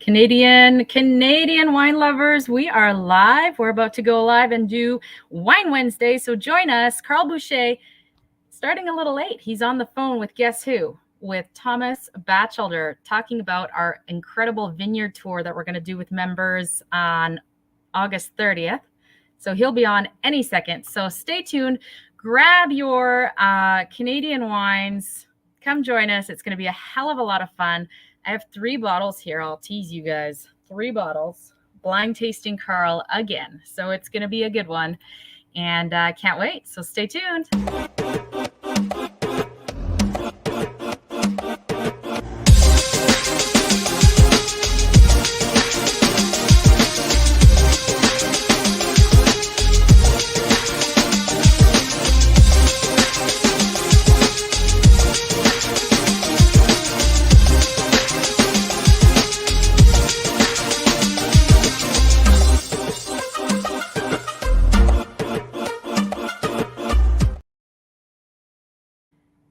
Canadian wine lovers, we are live. We're about to go live and do Wine Wednesday. So join us. Carl Boucher, starting a little late. He's on the phone with guess who? With Thomas Batchelder, talking about our incredible vineyard tour that we're going to do with members on August 30th. So he'll be on any second. So stay tuned. Grab your Canadian wines. Come join us. It's going to be a hell of a lot of fun. I have 3 bottles here. I'll tease you guys. 3 bottles. Blind tasting Carl again. So it's going to be a good one. And I can't wait. So stay tuned.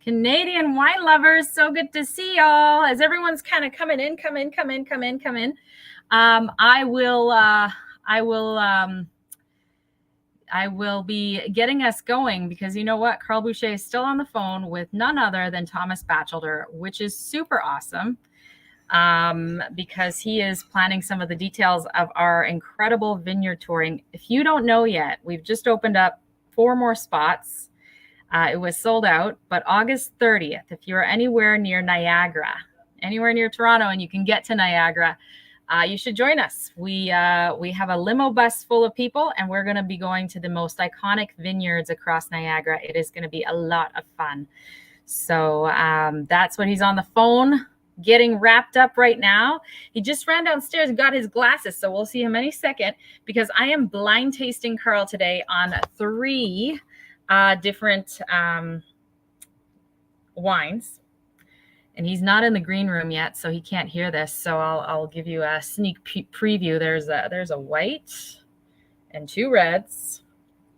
Canadian wine lovers, so good to see y'all. As everyone's kind of come in. I will be getting us going because you know what? Carl Boucher is still on the phone with none other than Thomas Batchelder, which is super awesome because he is planning some of the details of our incredible vineyard touring. If you don't know yet, we've just opened up 4 more spots. It was sold out, but August 30th, if you're anywhere near Niagara, anywhere near Toronto, and you can get to Niagara, you should join us. We have a limo bus full of people, and we're going to be going to the most iconic vineyards across Niagara. It is going to be a lot of fun. So that's what he's on the phone getting wrapped up right now. He just ran downstairs and got his glasses, so we'll see him any second because I am blind tasting Carl today on 3 different wines, and he's not in the green room yet, so he can't hear this. So I'll give you a sneak preview. There's a white and 2 reds,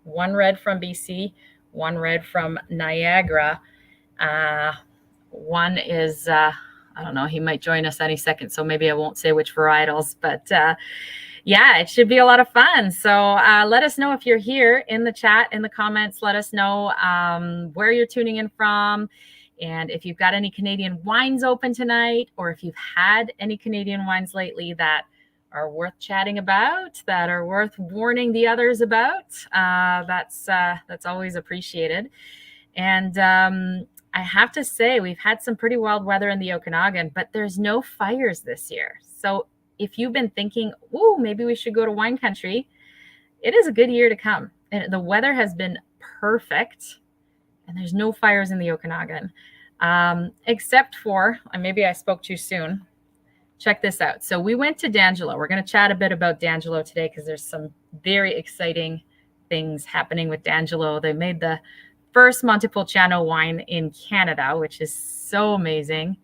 1 red from BC, 1 red from Niagara. One is I don't know. He might join us any second, so maybe I won't say which varietals, but yeah, it should be a lot of fun. So let us know if you're here in the chat, in the comments. Let us know where you're tuning in from. And if you've got any Canadian wines open tonight, or if you've had any Canadian wines lately that are worth chatting about, that are worth warning the others about, that's always appreciated. And I have to say, we've had some pretty wild weather in the Okanagan, but there's no fires this year. So if you've been thinking, oh, maybe we should go to wine country, it is a good year to come. And the weather has been perfect, and there's no fires in the Okanagan, except for, and maybe I spoke too soon. Check this out. So we went to D'Angelo. We're going to chat a bit about D'Angelo today because there's some very exciting things happening with D'Angelo. They made the first Montepulciano wine in Canada, which is so amazing.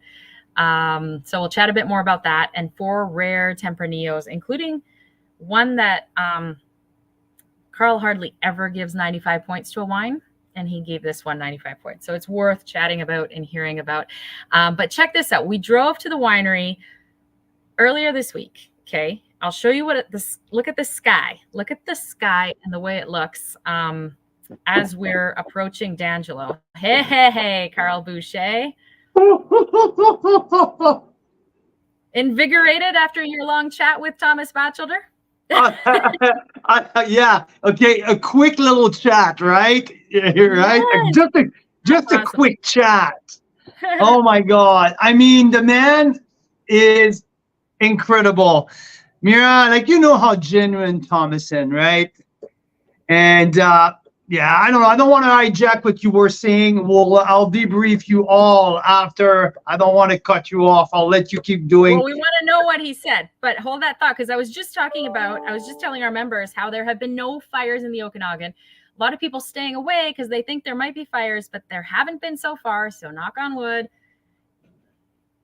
So we'll chat a bit more about that, and 4 rare Tempranillos, including one that Carl hardly ever gives 95 points to a wine, and he gave this one 95 points. So it's worth chatting about and hearing about. But check this out. We drove to the winery earlier this week. Okay. I'll show you look at the sky. Look at the sky and the way it looks as we're approaching D'Angelo. Hey, Carl Boucher. Invigorated after your long chat with Thomas Batchelder? Yeah. Okay. A quick little chat, right? Right. Yes. Just a quick chat. Oh my God. I mean, the man is incredible. Mira, like, you know how genuine Thomas is, right? And yeah, I don't know. I don't want to hijack what you were saying. I'll debrief you all after. I don't want to cut you off. I'll let you keep doing. Well, we want to know what he said, but hold that thought, because I was just telling our members how there have been no fires in the Okanagan. A lot of people staying away because they think there might be fires, but there haven't been so far. So knock on wood.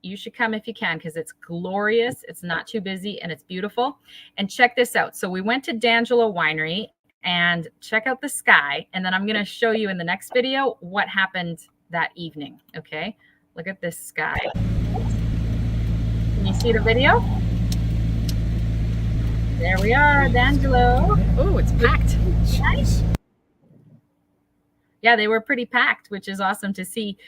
You should come if you can because it's glorious. It's not too busy and it's beautiful. And check this out. So we went to D'Angelo Winery. And check out the sky. And then I'm going to show you in the next video what happened that evening. Okay. Look at this sky. Can you see the video? There we are, D'Angelo. Oh, it's packed. Jeez. Yeah, they were pretty packed, which is awesome to see.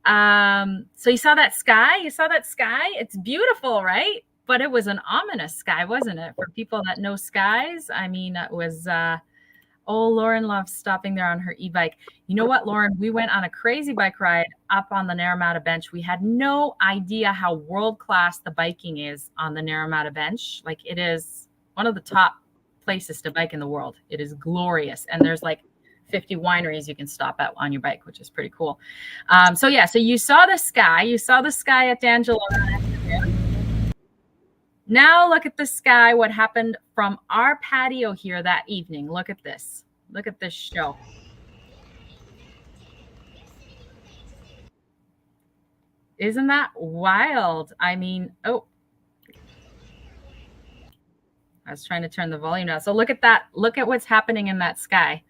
So you saw that sky? You saw that sky? It's beautiful, right? But it was an ominous sky, wasn't it? For people that know skies, I mean, it was, oh, Lauren loves stopping there on her e-bike. You know what, Lauren? We went on a crazy bike ride up on the Naramata Bench. We had no idea how world-class the biking is on the Naramata Bench. Like, it is one of the top places to bike in the world. It is glorious. And there's like 50 wineries you can stop at on your bike, which is pretty cool. So yeah, so you saw the sky. You saw the sky at D'Angelo. Now look at the sky, what happened from our patio here that evening. Look at this. Look at this show. Isn't that wild? I mean, oh, I was trying to turn the volume down. So look at that. Look at what's happening in that sky.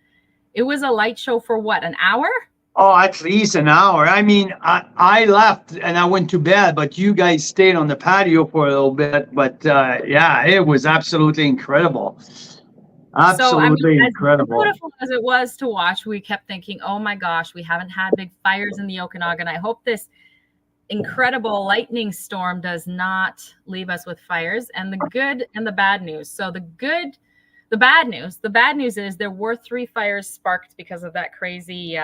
It was a light show for what, an hour? Oh, at least an hour. I mean, I left and I went to bed, but you guys stayed on the patio for a little bit. But yeah, it was absolutely incredible. Absolutely incredible. As beautiful as it was to watch, we kept thinking, oh my gosh, we haven't had big fires in the Okanagan. I hope this incredible lightning storm does not leave us with fires. And the good and the bad news. So the bad news is there were 3 fires sparked because of that crazy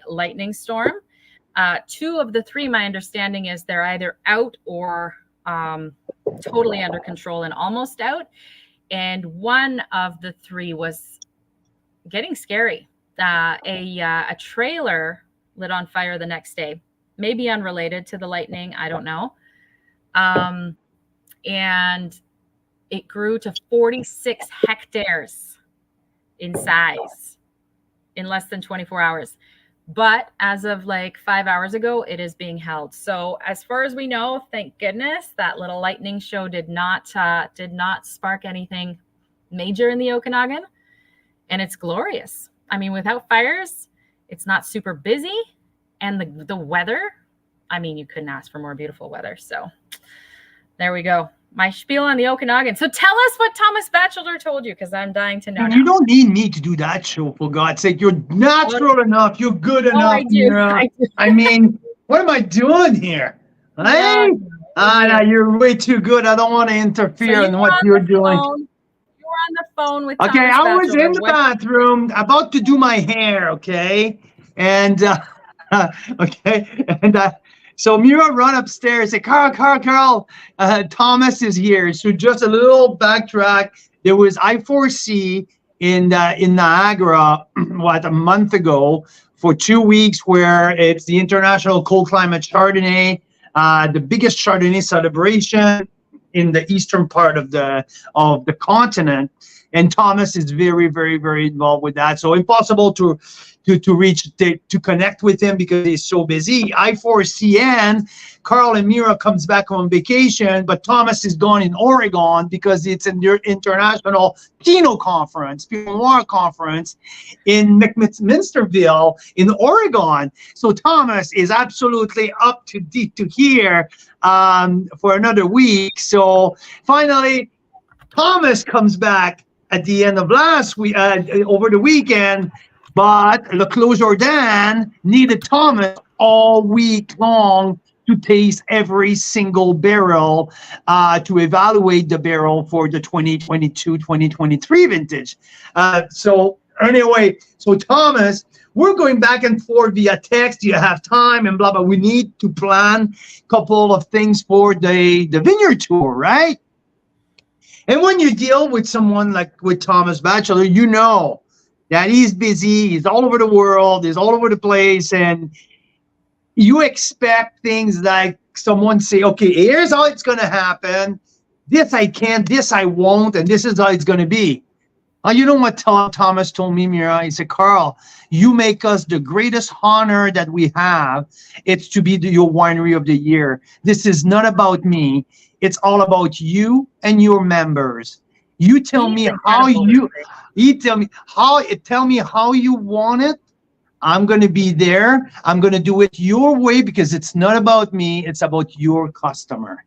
lightning storm. 2 of the 3, my understanding is they're either out or totally under control and almost out. And 1 of the 3 was getting scary. A trailer lit on fire the next day, maybe unrelated to the lightning. I don't know. And it grew to 46 hectares in size in less than 24 hours. But as of like 5 hours ago, it is being held. So as far as we know, thank goodness, that little lightning show did not spark anything major in the Okanagan. And it's glorious. I mean, without fires, it's not super busy. And the weather, I mean, you couldn't ask for more beautiful weather. So there we go. My spiel on the Okanagan. So tell us what Thomas Batchelor told you, because I'm dying to know. You don't need me to do that show, for God's sake. You're natural enough. You're good enough. I do. I mean, what am I doing here? Hey? No, you're way too good. I don't want to interfere in what you're doing. You were on the phone with Okay, Thomas I was Batchelor. in the bathroom about to do my hair, okay? And, okay, and so Mira run upstairs, say, Carl, Thomas is here. So just a little backtrack. There was I4C in Niagara, a month ago for 2 weeks, where it's the International Cold Climate Chardonnay, the biggest Chardonnay celebration in the eastern part of the continent. And Thomas is very, very, very involved with that. So impossible to connect with him because he's so busy. I4CN, Carl and Mira comes back on vacation, but Thomas is gone in Oregon because it's an international Pinot conference, Pinot Noir conference in McMisterville in Oregon. So Thomas is absolutely up to here for another week. So finally, Thomas comes back at the end of last week, over the weekend. But Le Clos Jordan needed Thomas all week long to taste every single barrel, to evaluate the barrel for the 2022-2023 vintage. So anyway, so Thomas, we're going back and forth via text. Do you have time? And blah, blah. We need to plan a couple of things for the vineyard tour, right? And when you deal with someone like with Thomas Batchelor, you know that he's busy, he's all over the world, he's all over the place, and you expect things like someone say, okay, here's how it's going to happen, this I can't, this I won't, and this is how it's going to be. You know what Thomas told me, Mira? He said, Carl, you make us the greatest honor that we have. It's to be your winery of the year. This is not about me. It's all about you and your members. You tell me how you tell me how you want it. I'm going to be there. I'm going to do it your way because it's not about me. It's about your customer.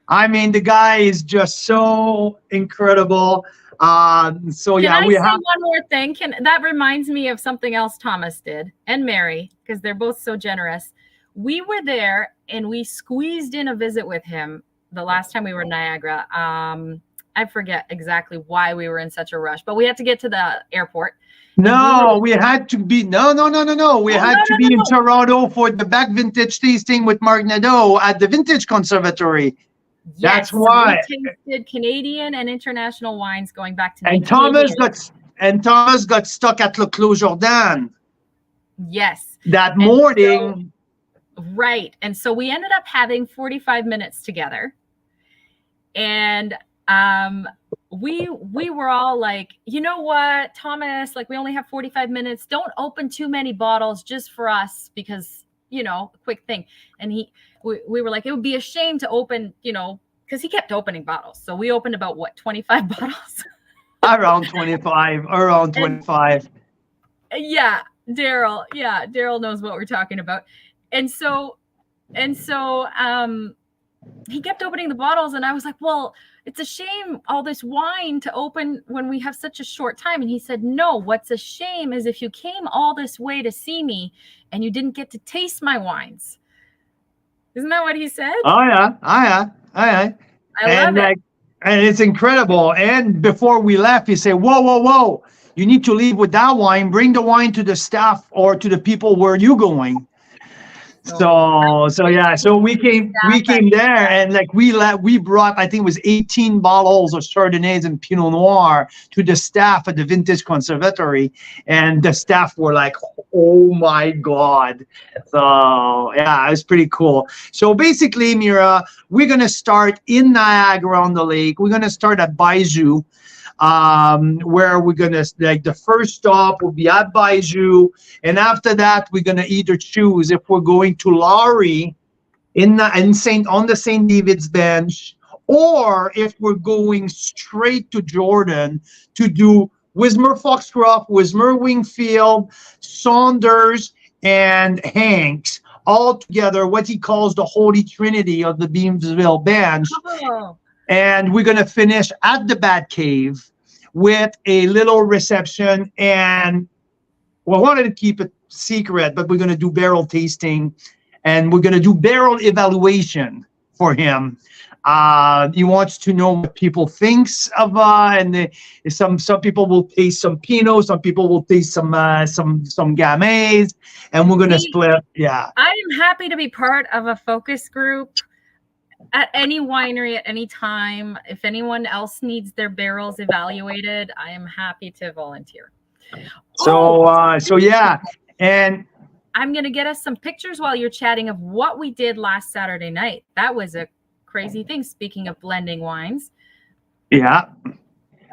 I mean, the guy is just so incredible. So Can yeah, I we say have. one more thing? That reminds me of something else Thomas did and Mary, because they're both so generous. We were there and we squeezed in a visit with him the last time we were in Niagara. I forget exactly why we were in such a rush, but we had to get to the airport. No, we had to be. No. We had to be in No. Toronto for the back vintage tasting with Mark Nadeau at the Vintage Conservatory. Yes, That's why. we tasted Canadian and international wines going back to And 1988. Thomas got stuck at Le Clos Jordan. Yes. That morning. Right. And so we ended up having 45 minutes together. And we were all like, you know what, Thomas, like we only have 45 minutes. Don't open too many bottles just for us because, a quick thing. And we were like, it would be a shame to open, because he kept opening bottles. So we opened about 25 bottles? Around 25. Yeah, Daryl knows what we're talking about. And so he kept opening the bottles and I was like, well, it's a shame all this wine to open when we have such a short time. And he said, no, what's a shame is if you came all this way to see me and you didn't get to taste my wines. Isn't that what he said? Oh yeah. I love it. And it's incredible. And before we left, he said, whoa. You need to leave with that wine. Bring the wine to the staff or to the people where you're going. So we came there and like we brought, I think it was 18 bottles of Chardonnays and Pinot Noir to the staff at the Vintage Conservatory, and the staff were like, oh my God. So yeah, it was pretty cool. So basically, Mira, we're gonna start in Niagara on the lake. We're gonna start at Bijou. Where we're gonna, like, the first stop will be at Bijou, and after that we're gonna either choose if we're going to Laurie on the St. David's Bench, or if we're going straight to Jordan to do Wismer Foxcroft, Wismer Wingfield, Saunders, and Hanks all together, what he calls the Holy Trinity of the Beamsville Bench. Oh. And we're going to finish at the Bat Cave with a little reception. And we wanted to keep it secret, but we're going to do barrel tasting and we're going to do barrel evaluation for him. He wants to know what people thinks of, some people will taste some Pinot, some people will taste some Gamay, and we're going to split. Yeah. I am happy to be part of a focus group at any winery at any time. If anyone else needs their barrels evaluated, I am happy to volunteer. So yeah, and I'm going to get us some pictures while you're chatting of what we did last Saturday night. That was a crazy thing. Speaking of blending wines. Yeah.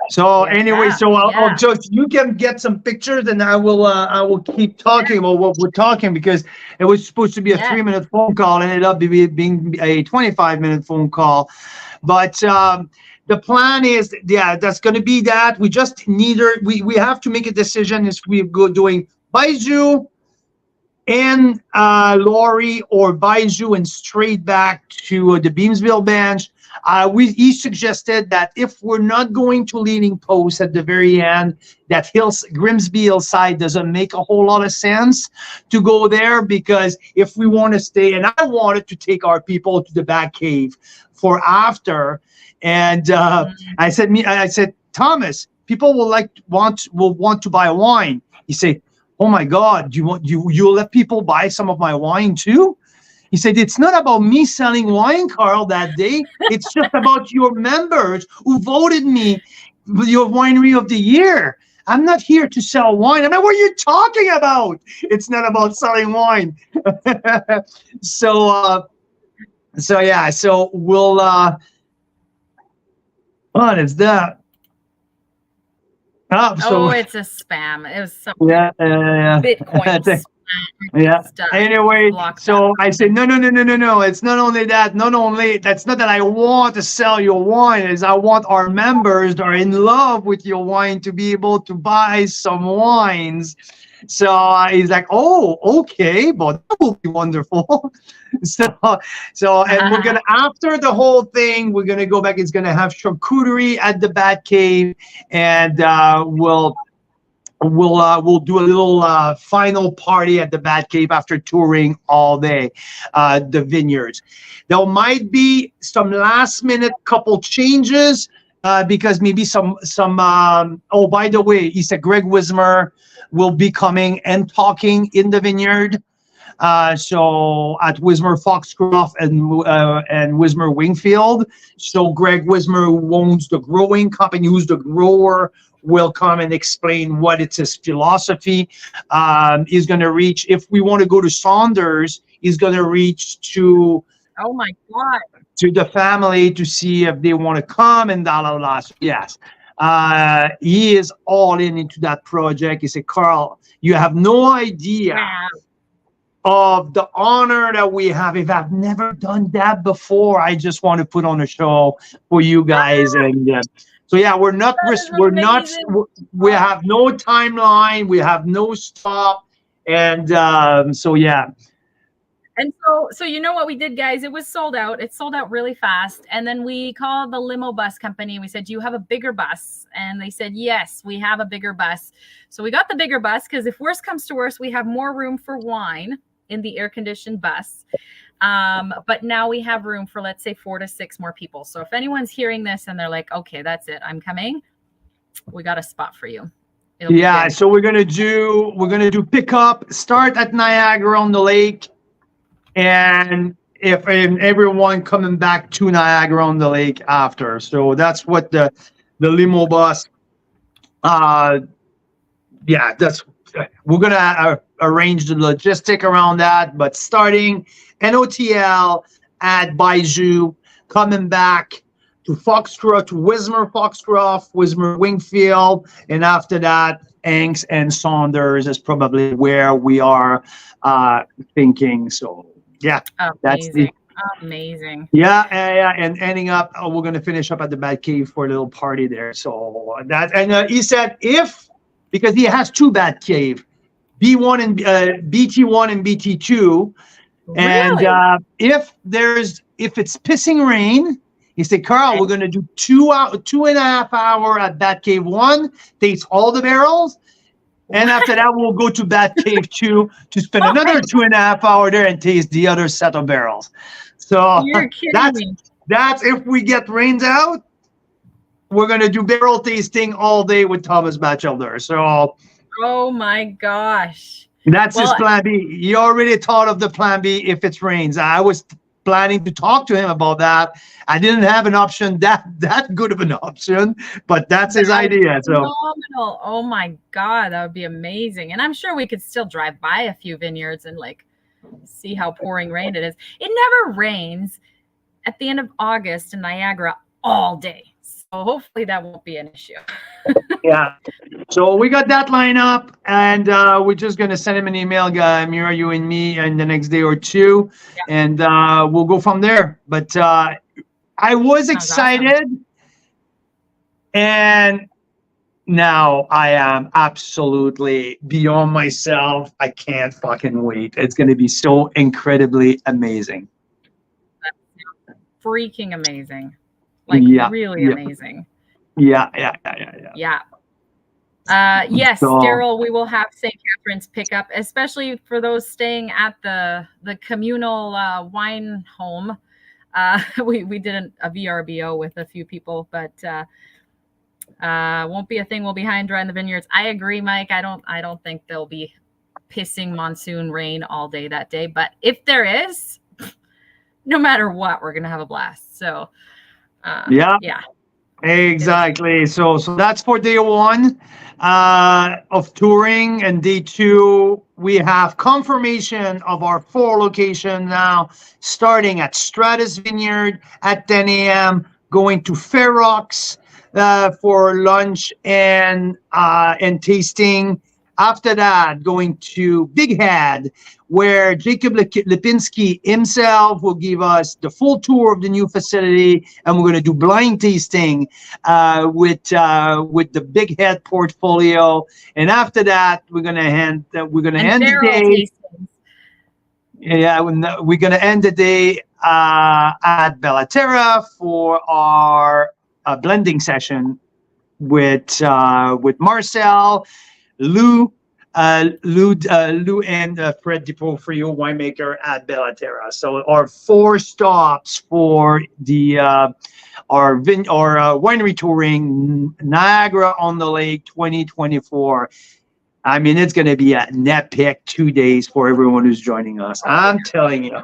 So anyway, I'll just, you can get some pictures and I will keep talking about what we're talking, because it was supposed to be a 3-minute phone call and ended up being a 25-minute phone call. But the plan is, that's going to be that. We just we have to make a decision if we go doing Bijou and Laurie, or Bijou and straight back to the Beamsville Bench. He suggested that if we're not going to Leading Post at the very end, that Grimsby Hillside doesn't make a whole lot of sense to go there, because if we want to stay, and I wanted to take our people to the Bat Cave for after, and I said, Thomas, people will want to buy wine. He said, oh my God, you'll let people buy some of my wine too? He said, it's not about me selling wine, Carl, that day. It's just about your members who voted me your winery of the year. I'm not here to sell wine. I'm like, what are you talking about? It's not about selling wine. So we'll, what is that? It's a spam. It was some Bitcoin spam. Yeah. Anyway, so I said, no. It's not only that. That's not that I want to sell your wine. Is I want our members that are in love with your wine to be able to buy some wines. So he's like, oh, okay, but that will be wonderful. And we're gonna, after the whole thing, we're gonna go back. It's gonna have charcuterie at the Bat Cave, and we'll do a little final party at the Bat Cave after touring all day the vineyards. There might be some last minute couple changes because maybe some oh, by the way, he said Greg Wismer will be coming and talking in the vineyard. So at Wismer Foxcroft and Wismer Wingfield. So Greg Wismer, who owns the growing company, who's the grower, will come and explain what it's his philosophy. He's going to reach, if we want to go to Saunders, he's going to reach to, oh my God, to the family to see if they want to come and da la la. So yes, he is all into that project. He said, Carl, you have no idea of the honor that we have. If I've never done that before, I just want to put on a show for you guys. And so yeah, we have no timeline, we have no stop, and so yeah. And so you know what we did, guys? It was sold out. It sold out really fast. And then we called the limo bus company. We said, do you have a bigger bus? And they said, yes, we have a bigger bus. So we got the bigger bus because if worse comes to worse, we have more room for wine in the air-conditioned bus. But now we have room for, let's say, 4 to 6 more people. So if anyone's hearing this and they're like, okay, that's it, I'm coming, we got a spot for you. Yeah, so we're gonna do pickup, start at Niagara on the Lake, and everyone coming back to Niagara on the Lake after. So that's what the limo bus. Yeah, that's, we're gonna arrange the logistic around that. But starting NOTL at Bijou, coming back to Foxcroft, to Wismer Foxcroft, Wismer Wingfield, and after that, Anks and Saunders is probably where we are thinking. So yeah, that's amazing. Yeah, and ending up, we're gonna finish up at the Bat Cave for a little party there. So that, and he said because he has 2 Bat Cave, B1 and BT1 and BT2, and if it's pissing rain, he said, Carl, we're gonna do 2.5 hour at Bat Cave 1, taste all the barrels. And after that, we'll go to Bat Cave 2 to spend another 2.5 hours there and taste the other set of barrels. So that's if we get rained out, we're going to do barrel tasting all day with Thomas Batchelder. So, oh my gosh. That's his plan B. He already thought of the plan B if it rains. I was planning to talk to him about that. I didn't have an option that good of an option, but that's his idea. So phenomenal. Oh my God, that would be amazing. And I'm sure we could still drive by a few vineyards and like see how pouring rain it is. It never rains at the end of August in Niagara all day. So hopefully that won't be an issue. Yeah. So we got that line up, and we're just going to send him an email, Mira, you and me, and the next day or two, and we'll go from there. But I was excited, awesome. And now I am absolutely beyond myself. I can't fucking wait. It's going to be so incredibly amazing. That's freaking amazing. Like really amazing. Yeah. Yes, Daryl, we will have St. Catharines pick up, especially for those staying at the communal wine home. We did a VRBO with a few people, but won't be a thing. We'll be high and dry in the vineyards. I agree, Mike. I don't think there'll be pissing monsoon rain all day that day, but if there is, no matter what, we're gonna have a blast. So yeah, exactly. So that's for day 1 of touring, and day 2 we have confirmation of our 4 locations now, starting at Stratus Vineyard at 10 a.m., going to Fair Rocks for lunch and tasting After that, going to Big Head, where Jacob Lipinski himself will give us the full tour of the new facility, and we're going to do blind tasting with the Big Head portfolio. And after that, we're going to end the day. Tastings. Yeah, we're going to end the day at Bellaterra for our blending session with Marcel, Lou, and Fred DiPorfrio, winemaker at Bellaterra. So our 4 stops for the our winery touring Niagara on the Lake 2024. I mean, it's going to be an epic 2 days for everyone who's joining us. I'm telling you.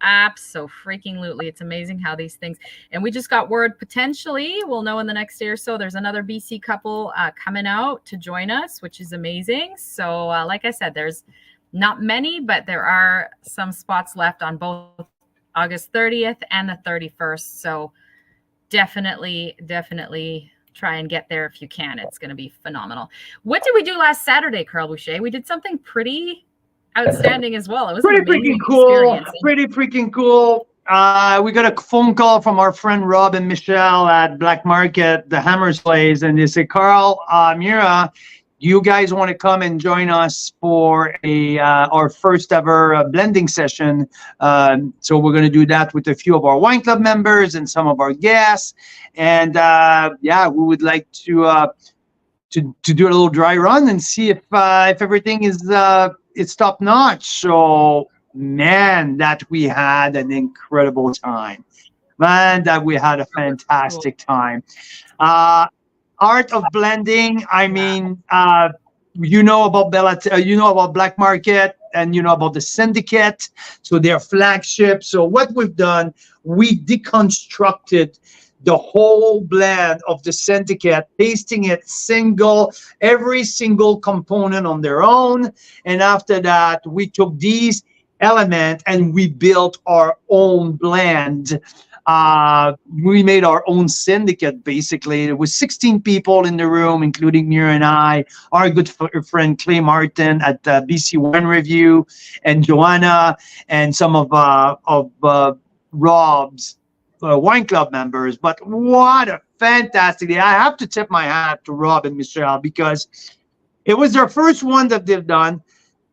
Abso-freaking-lutely. It's amazing how these things, and we just got word potentially, we'll know in the next day or so, there's another BC couple coming out to join us, which is amazing. So like I said, there's not many, but there are some spots left on both August 30th and the 31st. So definitely try and get there if you can. It's going to be phenomenal. What did we do last Saturday, Carl Boucher? We did something pretty outstanding as well. It was pretty freaking cool. Pretty freaking cool. We got a phone call from our friend Rob and Michelle at Black Market, the Hammers Place, and they say, Carl, Mira, you guys want to come and join us for our first ever blending session. So we're going to do that with a few of our wine club members and some of our guests. And yeah, we would like to do a little dry run and see if everything is it's top notch. So man, that we had an incredible time. Man, that we had a fantastic time. Art of blending. I mean, you know about Black Market, and you know about the Syndicate. So their flagship. So what we've done, we deconstructed the whole blend of the Syndicate, tasting it every single component on their own. And after that, we took these elements and we built our own blend. We made our own Syndicate, basically. There was 16 people in the room, including Mira and I, our good friend Clay Martin at BC Wine Review, and Joanna, and some of Rob's wine club members. But what a fantastic day. I have to tip my hat to Rob and Michelle, because it was their first one that they've done,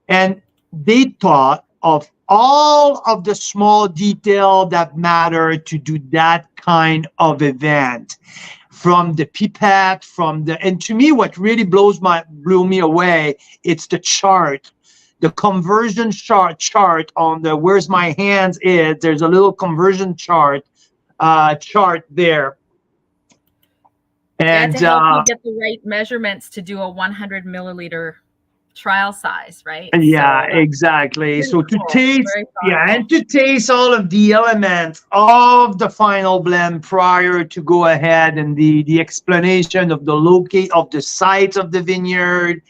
and they thought of all of the small detail that matter to do that kind of event, from the pipette, and to me, what really blew me away, it's the chart. The conversion chart on the where's my hands is, there's a little conversion chart there. And to help you get the right measurements to do a 100 milliliter trial size, right? Yeah, so, exactly. So to taste, and to taste all of the elements of the final blend prior to go ahead, and the explanation of the sites of the vineyard,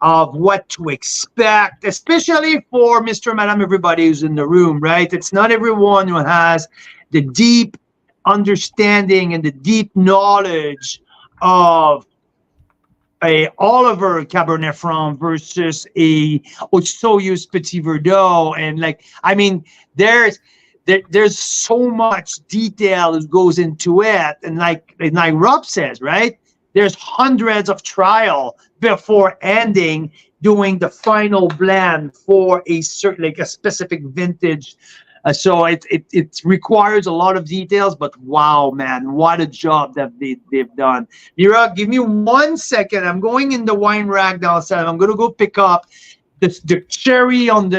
of what to expect, especially for Mr. Madam everybody who's in the room, right? It's not everyone who has the deep understanding and the deep knowledge of a Oliver Cabernet Franc versus a Osoyoos Petit Verdot. And like, I mean, there's so much detail that goes into it. And like Rob says, right? There's hundreds of trial before doing the final blend for a certain, like a specific vintage. So it requires a lot of details, but wow, man, what a job that they've done. Mira, give me 1 second. I'm going in the wine rack downstairs. I'm going to go pick up the cherry on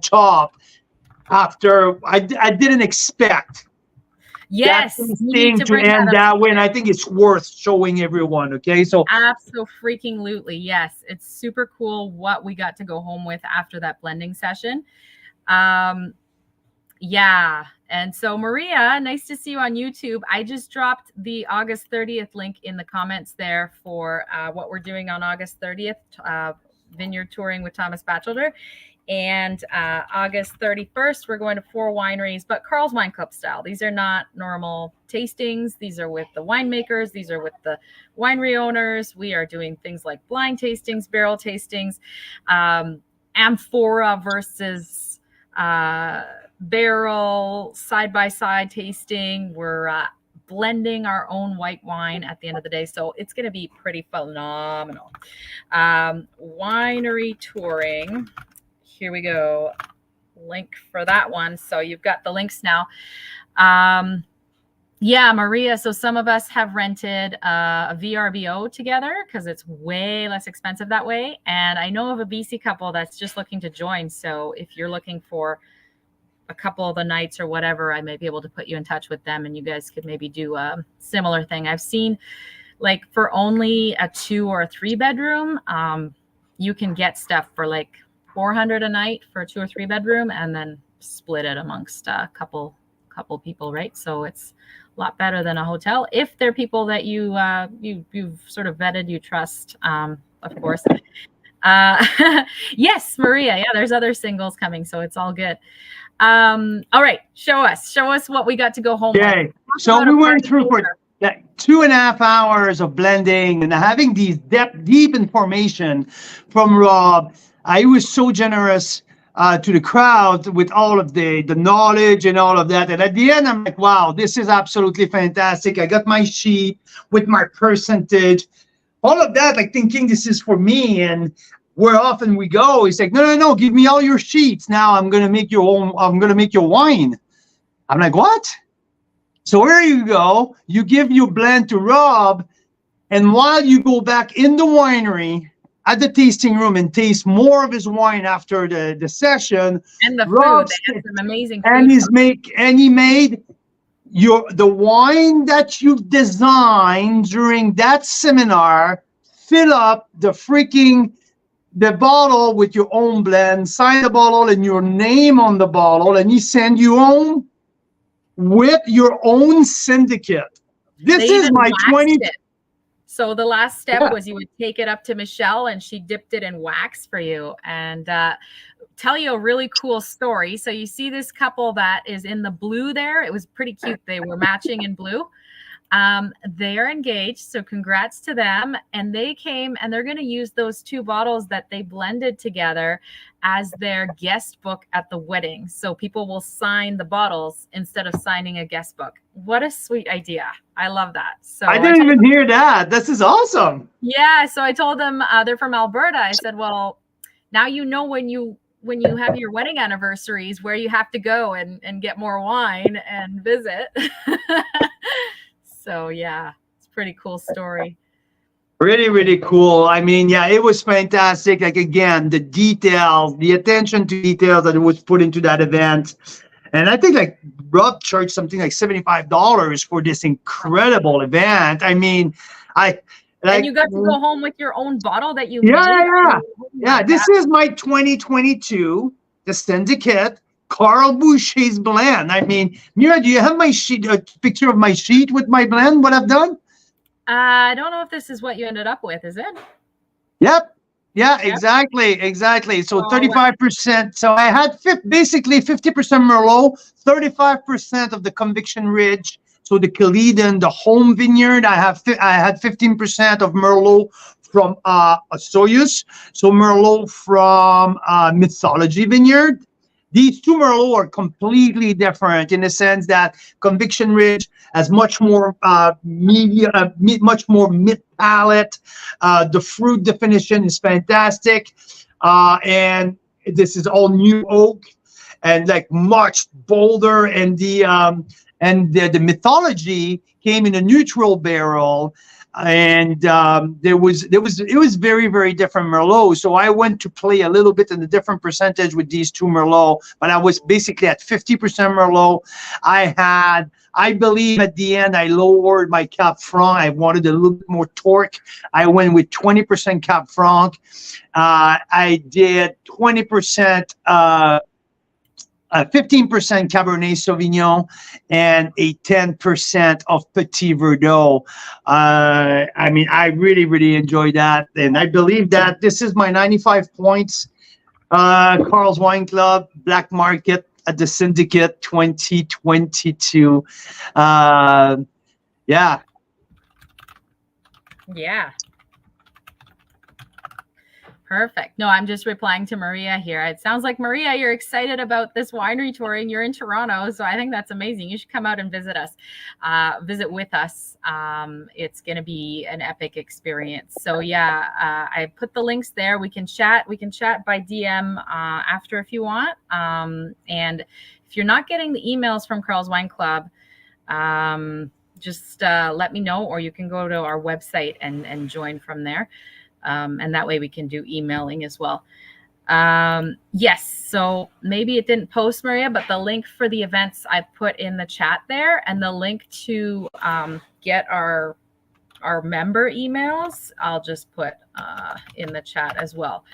top. After I didn't expect. Yes, that thing to end that way, and I think it's worth showing everyone. Okay, so absolutely, yes, it's super cool what we got to go home with after that blending session. Yeah, and so Maria, nice to see you on YouTube. I just dropped the August 30th link in the comments there for what we're doing on August 30th, vineyard touring with Thomas Batchelder. And August 31st, we're going to 4 wineries, but Carl's Wine Club style. These are not normal tastings. These are with the winemakers. These are with the winery owners. We are doing things like blind tastings, barrel tastings, amphora versus barrel, side-by-side tasting. We're blending our own white wine at the end of the day. So it's going to be pretty phenomenal. Winery touring. Here we go. Link for that one. So you've got the links now. Yeah, Maria. So some of us have rented a VRBO together because it's way less expensive that way. And I know of a BC couple that's just looking to join. So if you're looking for a couple of the nights or whatever, I may be able to put you in touch with them and you guys could maybe do a similar thing. I've seen like for only a 2 or a 3 bedroom, you can get stuff for like $400 a night for a 2 or 3 bedroom and then split it amongst a couple people, right? So it's a lot better than a hotel if they're people that you've sort of vetted, you trust, of course. Yes, Maria. Yeah, there's other singles coming, so it's all good. All right, show us what we got to go home with. So we went through for 2.5 hours of blending and having these deep information from Rob. I was so generous to the crowd with all of the knowledge and all of that. And at the end, I'm like, wow, this is absolutely fantastic. I got my sheet with my percentage, all of that, like thinking this is for me. And where often we go, he's like, no, give me all your sheets. Now I'm going to make your wine. I'm like, what? So here you go. You give your blend to Rob. And while you go back in the winery at the tasting room and taste more of his wine after the session. And the food, they have some amazing food. And he made the wine that you've designed during that seminar, fill up the bottle with your own blend, sign the bottle and your name on the bottle, and he send you home with your own syndicate. This is my 20. So the last step was you would take it up to Michelle and she dipped it in wax for you and tell you a really cool story. So you see this couple that is in the blue there. It was pretty cute. They were matching in blue. They are engaged. So congrats to them. And they came and they're going to use those 2 bottles that they blended together as their guest book at the wedding. So people will sign the bottles instead of signing a guest book. What a sweet idea. I love that. So I didn't even hear that. This is awesome. Yeah. So I told them they're from Alberta. I said, well, now you know when you have your wedding anniversaries where you have to go and get more wine and visit. So yeah, it's a pretty cool story. Really, really cool. I mean, yeah, it was fantastic. Like, again, the details, the attention to details that was put into that event. And I think like Rob charged something like $75 for this incredible event. I mean, and you got to go home with your own bottle that you made. Yeah. This is my 2022, the syndicate, Carl Boucher's blend. I mean, Mira, do you have my sheet, a picture of my sheet with my blend, what I've done? I don't know if this is what you ended up with, is it? Yep. Yeah, exactly. So 35%. So I had basically 50% Merlot, 35% of the Conviction Ridge. So the Calydon, the home vineyard, I had 15% of Merlot from Soyuz. So Merlot from Mythology Vineyard. These 2 Merlot are completely different in the sense that Conviction Ridge has much more much more mid palate. The fruit definition is fantastic, and this is all new oak and like much bolder. And the Mythology came in a neutral barrel. And it was very, very different Merlot. So I went to play a little bit in a different percentage with these 2 Merlot, but I was basically at 50% Merlot. I believe at the end, I lowered my Cap Franc. I wanted a little bit more torque. I went with 20% Cap Franc. I did 20%, 15% Cabernet Sauvignon and a 10% of Petit Verdot. I mean, I really, really enjoyed that. And I believe that this is my 95 points Carl's Wine Club, Black Market at the Syndicate 2022. Yeah. Yeah. Perfect. No, I'm just replying to Maria here. It sounds like, Maria, you're excited about this winery touring. You're in Toronto, so I think that's amazing. You should come out and visit us, visit with us. It's going to be an epic experience. So yeah, I put the links there. We can chat. We can chat by DM after if you want. And if you're not getting the emails from Carl's Wine Club, just let me know, or you can go to our website and join from there. And that way we can do emailing as well. Yes, so maybe it didn't post, Maria, but the link for the events I put in the chat there, and the link to get our member emails, I'll just put in the chat as well,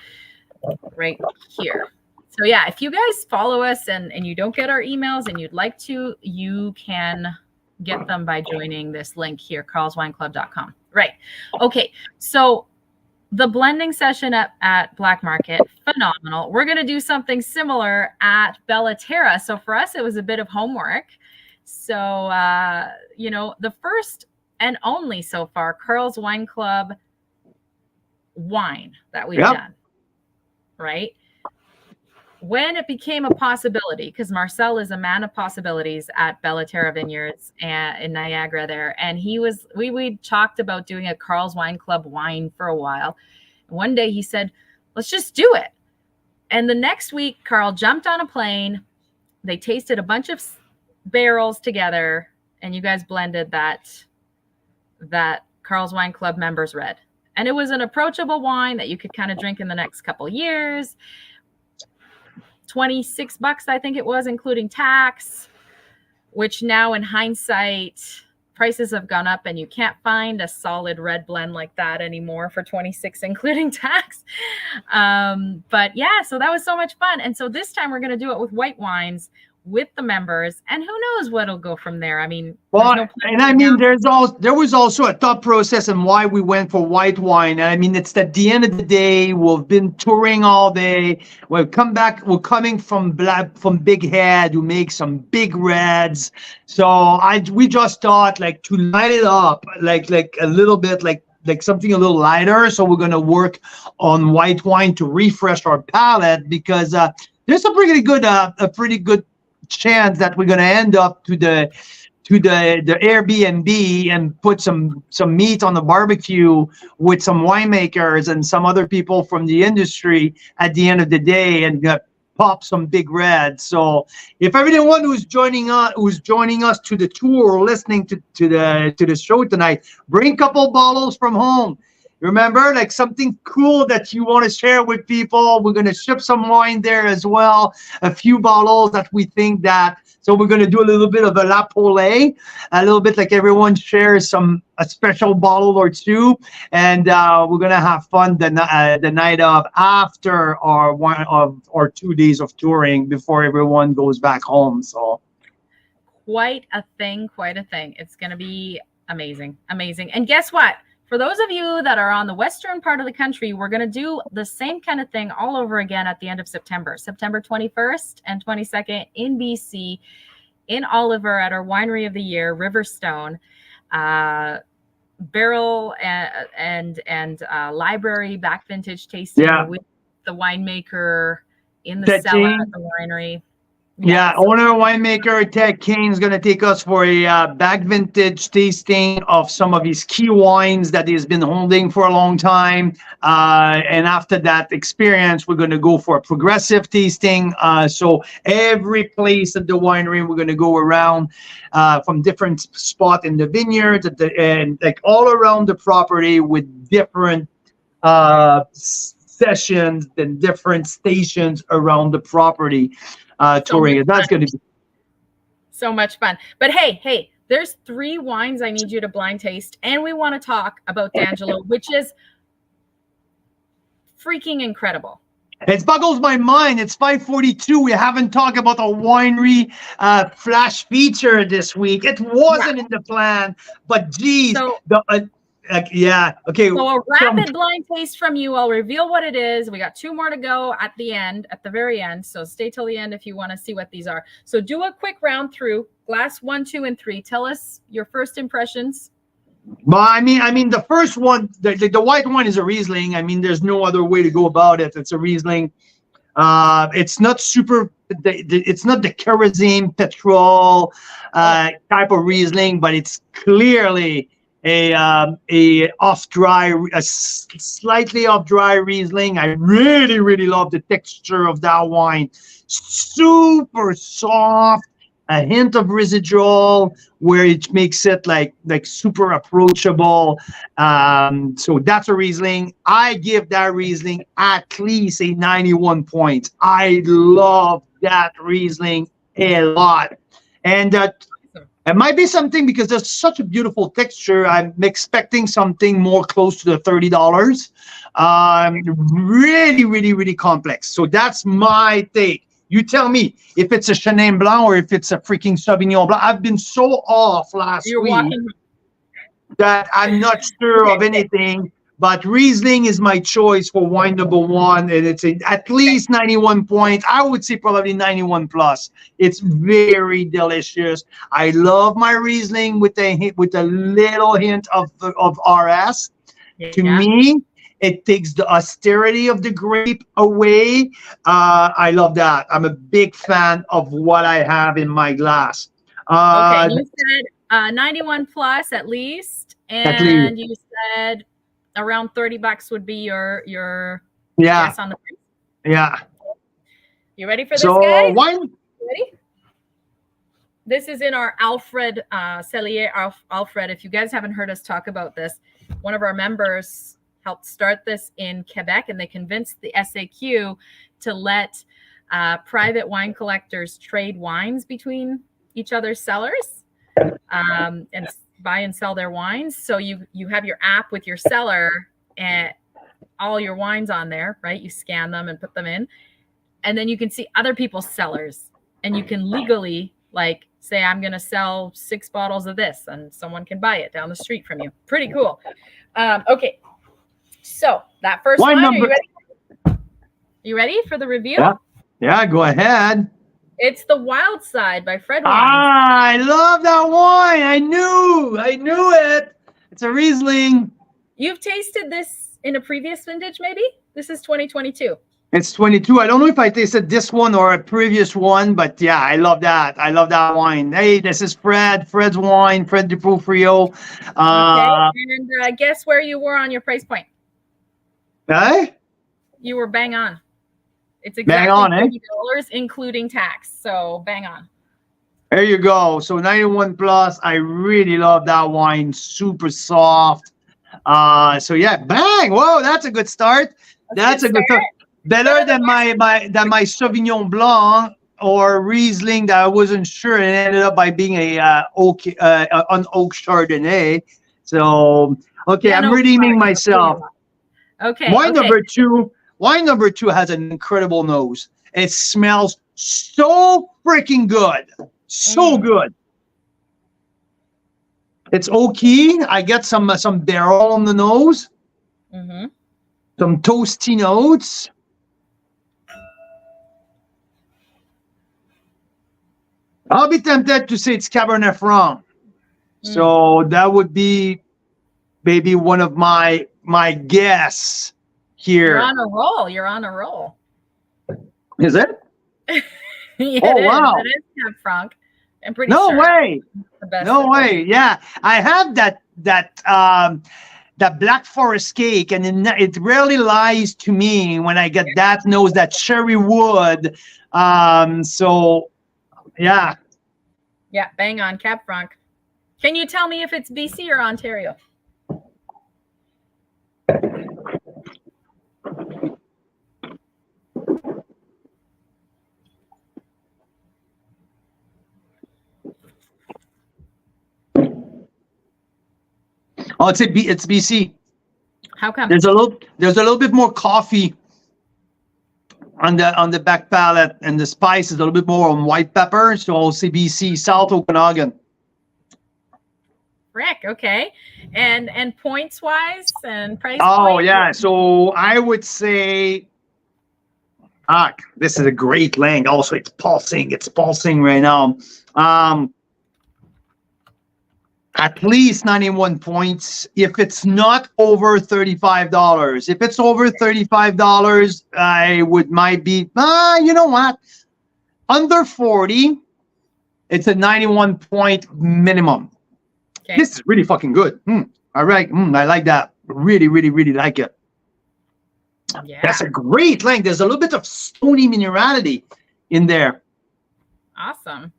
right here. So yeah, if you guys follow us and you don't get our emails and you'd like to, you can get them by joining this link here, carlswineclub.com. Right. Okay, so the blending session at Black Market, phenomenal. We're going to do something similar at Bella Terra. So for us, it was a bit of homework. So, you know, the first and only so far Carl's Wine Club wine that we've done, right? When it became a possibility, because Marcel is a man of possibilities at Bella Terra Vineyards in Niagara there, and we talked about doing a Carl's Wine Club wine for a while. One day he said, let's just do it. And the next week, Carl jumped on a plane. They tasted a bunch of barrels together, and you guys blended that Carl's Wine Club members red. And it was an approachable wine that you could kind of drink in the next couple years. $26, I think it was, including tax, which now in hindsight, prices have gone up and you can't find a solid red blend like that anymore for $26, including tax. But yeah, so that was so much fun. And so this time we're going to do it with white wines with the members, and who knows what'll go from there. I mean, well, and I mean, there was also a thought process and why we went for white wine. And I mean, it's at the end of the day, we've been touring all day. We've come back. We're coming from Big Head, who makes some big reds. So we just thought like to light it up, like a little bit, like something a little lighter. So we're gonna work on white wine to refresh our palate, because there's a pretty good chance that we're going to end up to the Airbnb and put some meat on the barbecue with some winemakers and some other people from the industry at the end of the day, and pop some big reds. So if everyone who's joining us to the tour or listening to the show tonight, bring a couple bottles from home. Remember, like something cool that you want to share with people. We're going to ship some wine there as well. A few bottles that we think that. So we're going to do a little bit of a la pole, a little bit like everyone shares a special bottle or two, and we're going to have fun the night of after our 2 days of touring before everyone goes back home. So quite a thing. It's going to be amazing. And guess what? For those of you that are on the western part of the country, we're going to do the same kind of thing all over again at the end of September 21st and 22nd in BC, in Oliver at our Winery of the Year, Riverstone, barrel and library back vintage tasting with the winemaker in the cellar at the winery. Yeah, owner winemaker Ted Kane is going to take us for a back vintage tasting of some of his key wines that he's been holding for a long time. And after that experience, we're going to go for a progressive tasting. So every place at the winery, we're going to go around from different spots in the vineyard and like all around the property with different sessions and different stations around the property. Touring it. That's going to be so much fun. But hey, there's 3 wines I need you to blind taste, and we want to talk about D'Angelo, which is freaking incredible. It boggles my mind. It's 5:42. We haven't talked about the winery flash feature this week. It wasn't in the plan, but geez, Yeah. Okay. So a rapid blind taste from you. I'll reveal what it is. We got 2 more to go at the end, at the very end. So stay till the end if you want to see what these are. So do a quick round through glass 1, 2, and 3. Tell us your first impressions. Well, I mean, the first one, the white one is a Riesling. I mean, there's no other way to go about it. It's a Riesling. It's not super. It's not the kerosene petrol type of Riesling, but it's clearly a slightly off dry Riesling. I really love the texture of that wine. Super soft, a hint of residual where it makes it like super approachable. So that's a Riesling. I give that Riesling at least a 91 points. I love that Riesling a lot. And it might be something because there's such a beautiful texture. I'm expecting something more close to the $30. Really complex. So that's my take. You tell me if it's a Chenin Blanc or if it's a freaking Sauvignon Blanc. I've been so off last week that I'm not sure of anything. But Riesling is my choice for wine number 1, and it's at least 91 points. I would say probably 91 plus. It's very delicious. I love my Riesling with a little hint of RS. Yeah. To me, it takes the austerity of the grape away. I love that. I'm a big fan of what I have in my glass. Okay, you said 91 plus at least, and you said around $30 would be your guess on the price. Yeah. You ready for this, guys? Wine. Ready? This is in our Alfred Cellier. Alfred, if you guys haven't heard us talk about this, one of our members helped start this in Quebec, and they convinced the SAQ to let private wine collectors trade wines between each other's cellars and buy and sell their wines. So you have your app with your cellar and all your wines on there, right? You scan them and put them in, and then you can see other people's cellars, and you can legally say, I'm going to sell 6 bottles of this, and someone can buy it down the street from you. Pretty cool. Okay. So that first wine, are you ready? You ready for the review? Yeah, go ahead. It's the Wild Side by Fred Wines. I love that wine. I knew it. It's a Riesling. You've tasted this in a previous vintage, maybe? This is 2022. It's 22. I don't know if I tasted this one or a previous one, but yeah, I love that. I love that wine. Hey, this is Fred's wine, Fred Dupufrio. Okay, and guess where you were on your price point? Okay. You were bang on. It's exactly $30, including tax. So bang on. There you go. So 91 plus. I really love that wine. Super soft. So yeah, bang. Whoa, that's a good start. That's a good start. Better than my Sauvignon Blanc or Riesling that I wasn't sure, and it ended up by being an oak Chardonnay. So okay, I'm redeeming myself. Okay. Wine number two has an incredible nose. It smells so freaking good. So good. It's oaky. I get some barrel on the nose. Mm-hmm. Some toasty notes. I'll be tempted to say it's Cabernet Franc. So that would be maybe one of my guess here. You're on a roll. Is it? Yeah, wow. It is Cab Franc. I'm pretty sure. No way. Yeah. I have that Black Forest cake, and it rarely lies to me when I get that nose, that cherry wood. So yeah. Yeah, bang on, Cab Franc. Can you tell me if it's BC or Ontario? Oh, it's BC. How come? There's a little bit more coffee on the back palate, and the spice is a little bit more on white pepper. So I'll say BC, South Okanagan. Frick, okay. And points wise and price Oh point? yeah, so I would say, this is a great length. Also, it's pulsing right now. At least 91 points. If it's not over $35, if it's over $35, might be, you know what? Under 40, it's a 91 point minimum. Okay. This is really fucking good. All right. I like that. Really, really, really like it. Yeah. That's a great length. There's a little bit of stony minerality in there. Awesome.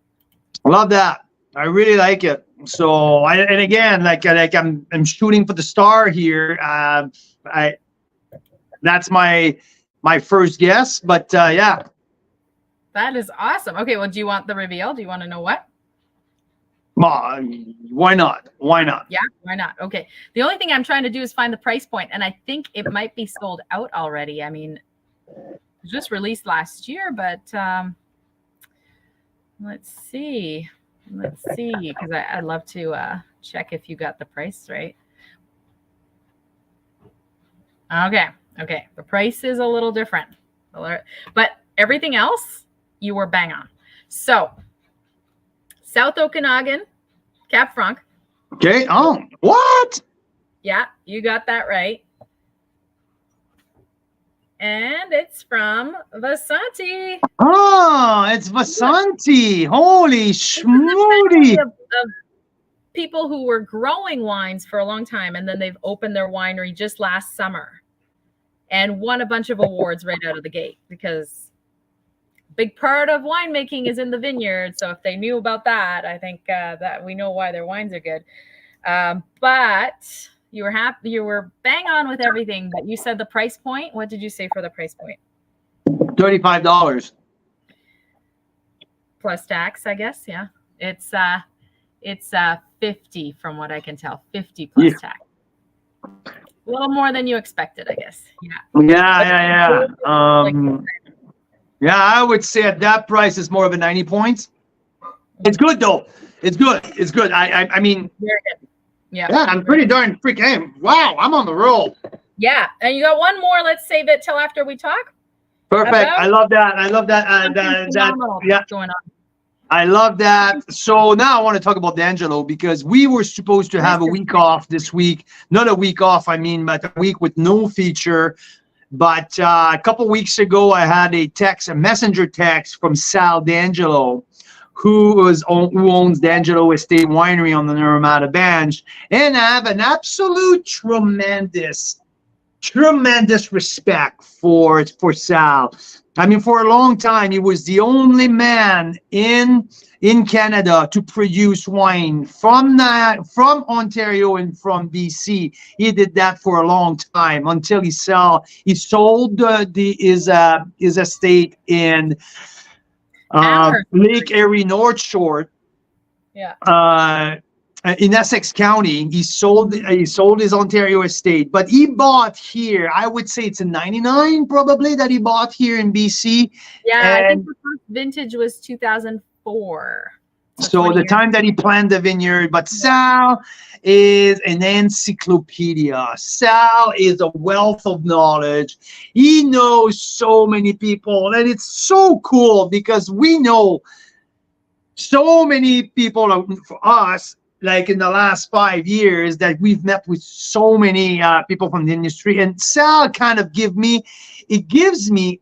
I love that. I really like it. So, and again, like I'm shooting for the star here. That's my first guess, but yeah. That is awesome. Okay, well, do you want the reveal? Do you want to know what? Why not? Why not? Yeah, why not? Okay. The only thing I'm trying to do is find the price point, and I think it might be sold out already. I mean, it was just released last year, but let's see. Let's see, because I'd love to check if you got the price right. Okay. The price is a little different, but everything else you were bang on. So, South Okanagan, Cap Franc. Okay. Oh, what? Yeah, you got that right. And it's from Vasanti. Oh, it's Vasanti. Holy schmoody. Of people who were growing wines for a long time, and then they've opened their winery just last summer and won a bunch of awards right out of the gate, because a big part of winemaking is in the vineyard. So if they knew about that, I think that we know why their wines are good. But you were happy, you were bang on with everything, but you said the price point. What did you say for the price point? $35 plus tax, I guess. Yeah, it's 50 from what I can tell. 50 plus tax. A little more than you expected, I guess. Yeah. Yeah, I would say at that price it's more of a 90 points. It's good though. It's good. I mean, very good. Yeah, I'm pretty darn freaking. Wow, I'm on the roll. Yeah, and you got one more. Let's save it till after we talk. Perfect. I love that. Yeah, going on. I love that. So now I want to talk about D'Angelo, because we were supposed to have a week off this week. Not a week off, I mean, but a week with no feature. But a couple weeks ago, I had a messenger text from Sal D'Angelo, who owns D'Angelo Estate Winery on the Naramata Bench, and I have an absolute tremendous respect for Sal. I mean, for a long time, he was the only man in Canada to produce wine from Ontario and from BC. He did that for a long time until he sold his estate in Lake Erie North Shore. Yeah. In Essex County. He sold his Ontario estate, but he bought here. I would say it's a 99 probably that he bought here in BC. Yeah, I think the first vintage was 2004. So the time that he planted the vineyard. But Sal is an encyclopedia. Sal is a wealth of knowledge. He knows so many people, and it's so cool because we know so many people for us, like in the last 5 years, that we've met with so many people from the industry. And Sal kind of gives me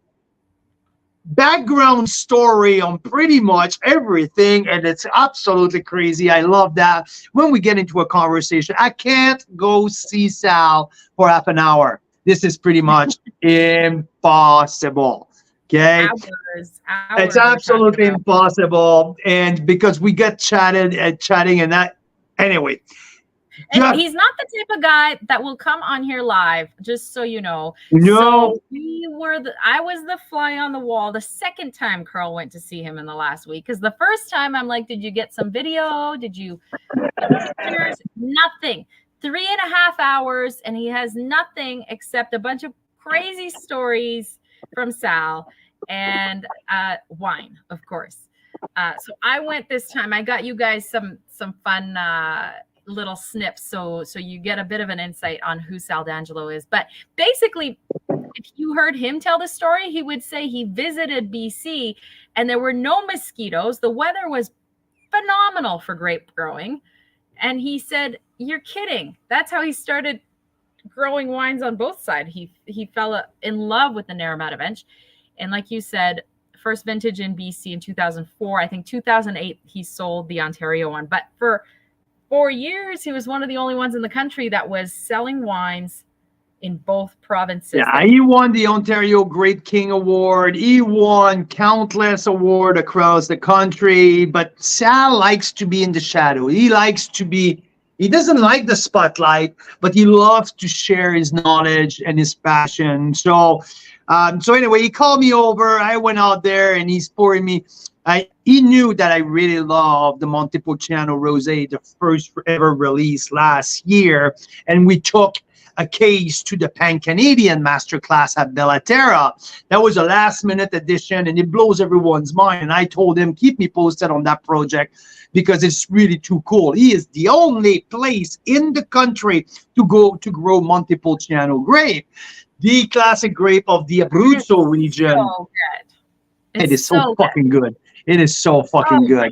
background story on pretty much everything, and it's absolutely crazy. I love that. When we get into a conversation, I can't go see Sal for half an hour. This is pretty much impossible. Okay, hours it's absolutely impossible, and because we get chatting and that anyway. And he's not the type of guy that will come on here live, just so you know. No. So I was the fly on the wall the second time Carl went to see him in the last week. Because the first time I'm like, did you get some video? Did you pictures? Nothing. 3.5 hours, and he has nothing except a bunch of crazy stories from Sal and wine, of course. So I went this time. I got you guys some fun little snips so you get a bit of an insight on who Sal D'Angelo is. But basically, if you heard him tell the story, he would say he visited BC and there were no mosquitoes. The weather was phenomenal for grape growing. And he said, "You're kidding." That's how he started growing wines on both sides. He fell in love with the Naramata bench. And like you said, first vintage in BC in 2004. I think 2008 he sold the Ontario one. But for 4 years, he was one of the only ones in the country that was selling wines in both provinces. Yeah, he won the Ontario Grape King Award. He won countless awards across the country. But Sal likes to be in the shadow. He doesn't like the spotlight, but he loves to share his knowledge and his passion. So anyway, he called me over. I went out there and he's pouring me. He knew that I really loved the Montepulciano Rosé, the first ever release last year. And we took a case to the Pan-Canadian Masterclass at Bellaterra. That was a last-minute edition, and it blows everyone's mind. And I told him, keep me posted on that project because it's really too cool. He is the only place in the country to grow Montepulciano grape, the classic grape of the Abruzzo region. So good. It is so fucking good. It is so fucking good.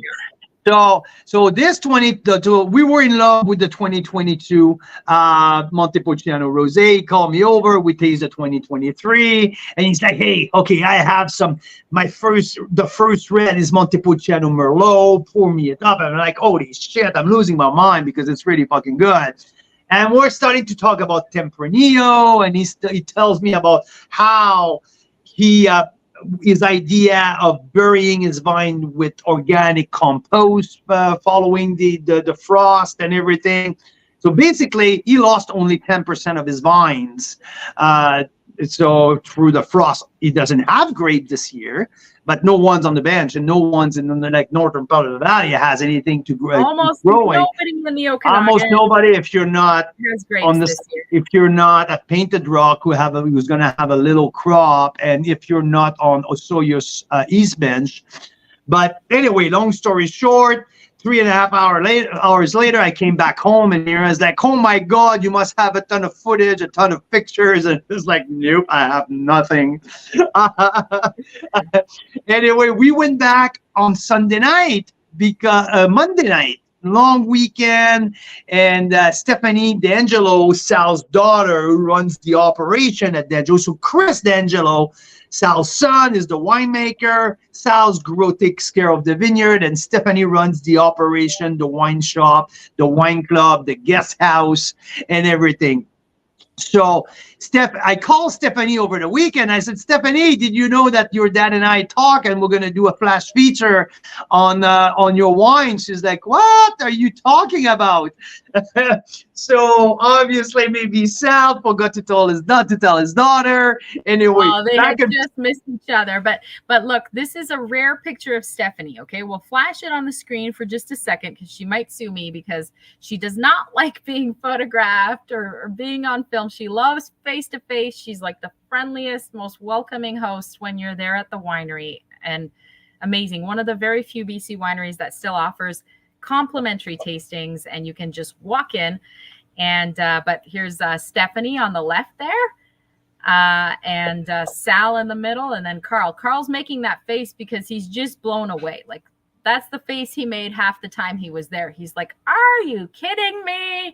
So this we were in love with the 2022 Montepulciano Rosé. He called me over. We tasted 2023, and he's like, "Hey, okay, I have the first red is Montepulciano Merlot. Pour me it up." And I'm like, "Holy shit, I'm losing my mind because it's really fucking good." And we're starting to talk about Tempranillo, and he tells me about how his idea of burying his vine with organic compost following the frost and everything. So basically, he lost only 10% of his vines. So through the frost, he doesn't have grape this year, but no one's on the bench and no one's in the northern part of the valley has anything to grow. Almost growing. Nobody in the Okanagan. Almost nobody if you're not on this if you're not at Painted Rock who's going to have a little crop, and if you're not on Osoyo's East Bench. But anyway, long story short, 3.5 hours later, I came back home, and Mira's like, "Oh my God, you must have a ton of footage, a ton of pictures." And it's like, "Nope, I have nothing." Anyway, we went back on Sunday night because Monday night, long weekend, and Stephanie D'Angelo, Sal's daughter, who runs the operation at D'Angelo. So Chris D'Angelo, Sal's son, is the winemaker. Sal's takes care of the vineyard, and Stephanie runs the operation, the wine shop, the wine club, the guest house, and everything. So I called Stephanie over the weekend. I said, "Stephanie, did you know that your dad and I talk and we're going to do a flash feature on your wine?" She's like, "What are you talking about?" So obviously maybe Sal forgot to tell his daughter. Anyway, they had just missed each other. But look, this is a rare picture of Stephanie. Okay, we'll flash it on the screen for just a second because she might sue me because she does not like being photographed or being on film. She loves face-to-face. She's like the friendliest, most welcoming host when you're there at the winery, and amazing. One of the very few BC wineries that still offers complimentary tastings, and you can just walk in. And but here's Stephanie on the left there, and Sal in the middle, and then Carl's making that face because he's just blown away. Like, that's the face he made half the time he was there. He's like, "Are you kidding me?"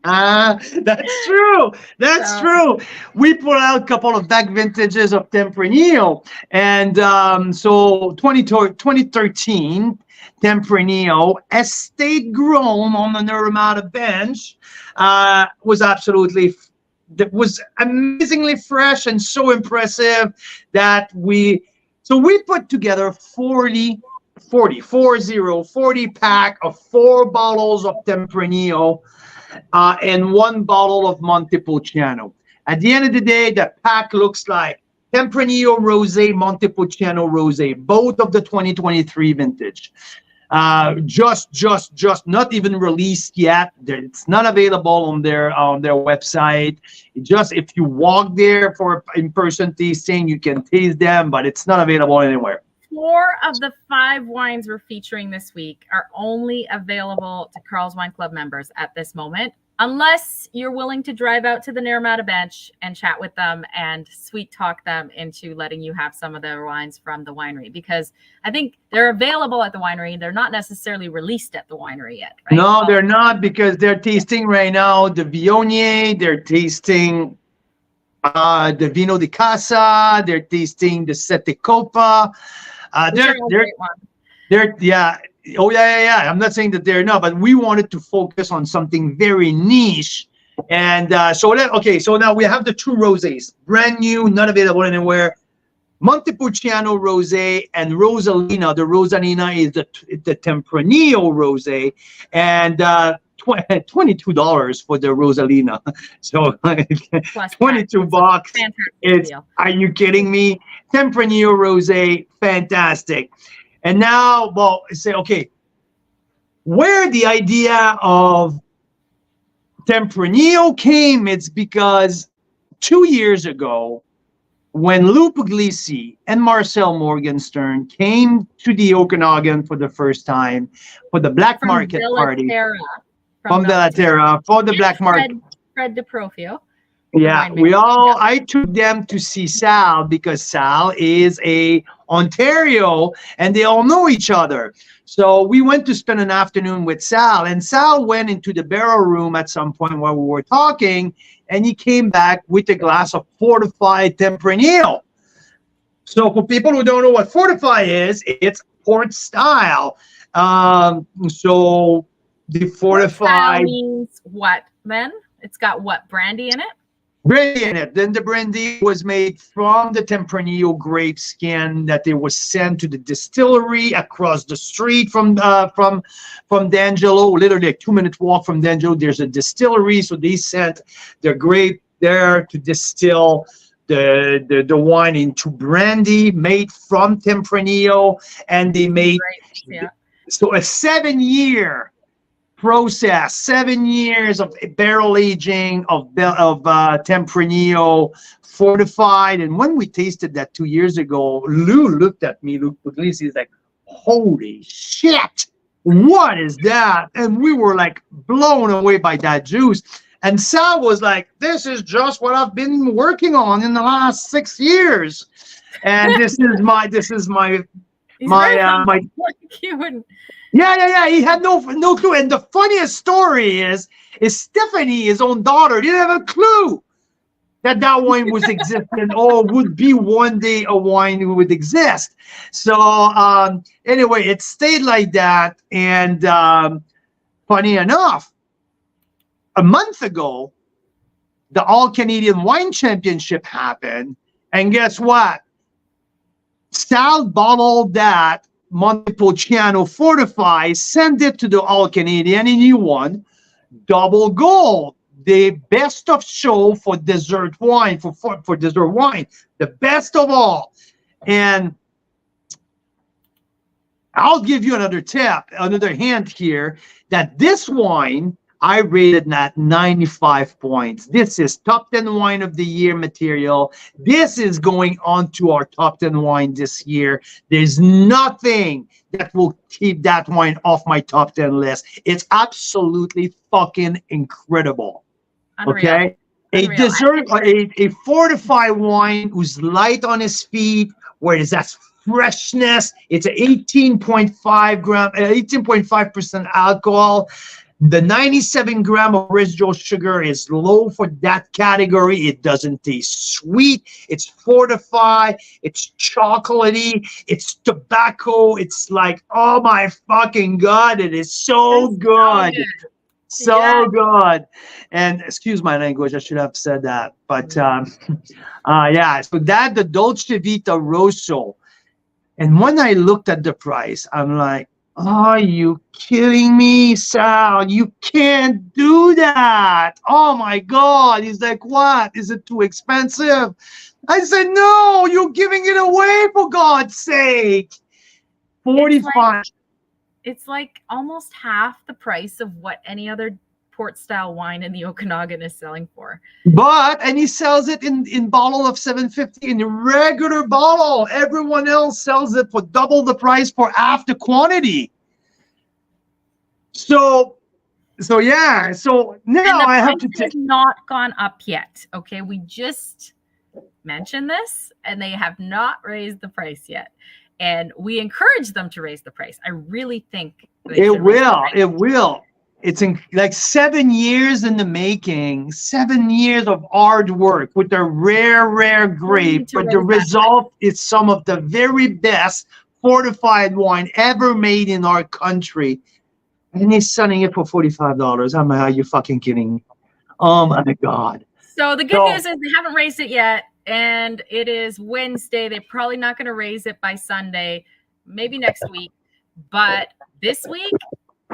That's true. That's true. We put out a couple of back vintages of Tempranillo. And so 2013, Tempranillo, estate grown on the Naramata bench, was amazingly fresh and so impressive that we put together 40 pack of 4 bottles of Tempranillo and 1 bottle of Montepulciano. At the end of the day, the pack looks like Tempranillo Rosé, Montepulciano Rosé, both of the 2023 vintage. Just not even released yet. It's not available on their website. If you walk there for in-person tasting, you can taste them, but it's not available anywhere. 4 of the 5 wines we're featuring this week are only available to Carl's Wine Club members at this moment, unless you're willing to drive out to the Naramata bench and chat with them and sweet talk them into letting you have some of their wines from the winery, because I think they're available at the winery. They're not necessarily released at the winery yet, right? No, they're not, because they're tasting right now the Viognier, they're tasting the Vino di Casa, they're tasting the Sette Copa. They're yeah. Oh yeah. I'm not saying that they're not, but we wanted to focus on something very niche. And so now we have the 2 rosés, brand new, not available anywhere. Montepulciano rosé and Rosalina. The Rosalina is the Tempranillo rosé, and $22 for the Rosalina. So $22. Are you kidding me? Tempranillo rosé, fantastic. And now, say, okay, where the idea of Tempranillo came, it's because 2 years ago, when Lou Puglisi and Marcel Morgenstern came to the Okanagan for the first time for the Black Market Party, from De La Terra, for the Black Market. Fred DeProfio. Yeah, I took them to see Sal, because Sal is a Ontario and they all know each other. So we went to spend an afternoon with Sal, and Sal went into the barrel room at some point while we were talking, and he came back with a glass of fortified Tempranillo. So for people who don't know what fortify is, it's port style. So the fortified means what then? It's got what, brandy in it? Brandy in it. Then the brandy was made from the Tempranillo grape skin that it was sent to the distillery across the street from D'Angelo. Literally a 2-minute walk from D'Angelo, there's a distillery. So they sent the grape there to distill the wine into brandy made from Tempranillo, and they made so a 7-year process, 7 years of barrel aging of Tempranillo fortified. And when we tasted that 2 years ago, Lou looked at me, Lou Puglisi is like, holy shit, what is that? And we were like blown away by that juice. And Sal was like, this is just what I've been working on in the last 6 years. And this is my Yeah. He had no clue. And the funniest story is Stephanie, his own daughter, didn't have a clue that wine was existing or would be one day a wine who would exist. So anyway, it stayed like that. And funny enough, a month ago, the All-Canadian Wine Championship happened. And guess what? Sal bottled that Montepulciano Fortify, sent it to the All-Canadian, and he won double gold. The best of show for dessert wine, for dessert wine, the best of all. And I'll give you another tip, another hint here, that this wine, I rated at 95 points. This is top 10 wine of the year material. This is going on to our top 10 wine this year. There's nothing that will keep that wine off my top 10 list. It's absolutely fucking incredible. Unreal. Okay? Unreal. A dessert, a fortified wine who's light on his feet, where is that freshness. It's an 18.5% alcohol. The 97 gram of residual sugar is low for that category. It doesn't taste sweet. It's fortified. It's chocolatey. It's tobacco. It's like, oh my fucking God, it is so good. So good. And excuse my language, I should have said that. But yeah, so that, the Dolce Vita Rosso. And when I looked at the price, I'm like, are you kidding me, Sal? You can't do that. Oh my God. He's like, what? Is it too expensive? I said, no, you're giving it away, for God's sake. 45. It's like almost half the price of what any other port style wine in the Okanagan is selling for. And he sells it in bottle of $7.50 in the regular bottle. Everyone else sells it for double the price for half the quantity. So yeah. So now I have to has not gone up yet. Okay, we just mentioned this, and they have not raised the price yet. And we encourage them to raise the price. I really think it will. It will. It's like 7 years in the making, 7 years of hard work with a rare grape. But the result is some of the very best fortified wine ever made in our country. And he's selling it for $45. Are you fucking kidding me? Oh my God. So the good news is they haven't raised it yet. And it is Wednesday. They're probably not going to raise it by Sunday, maybe next week. But this week,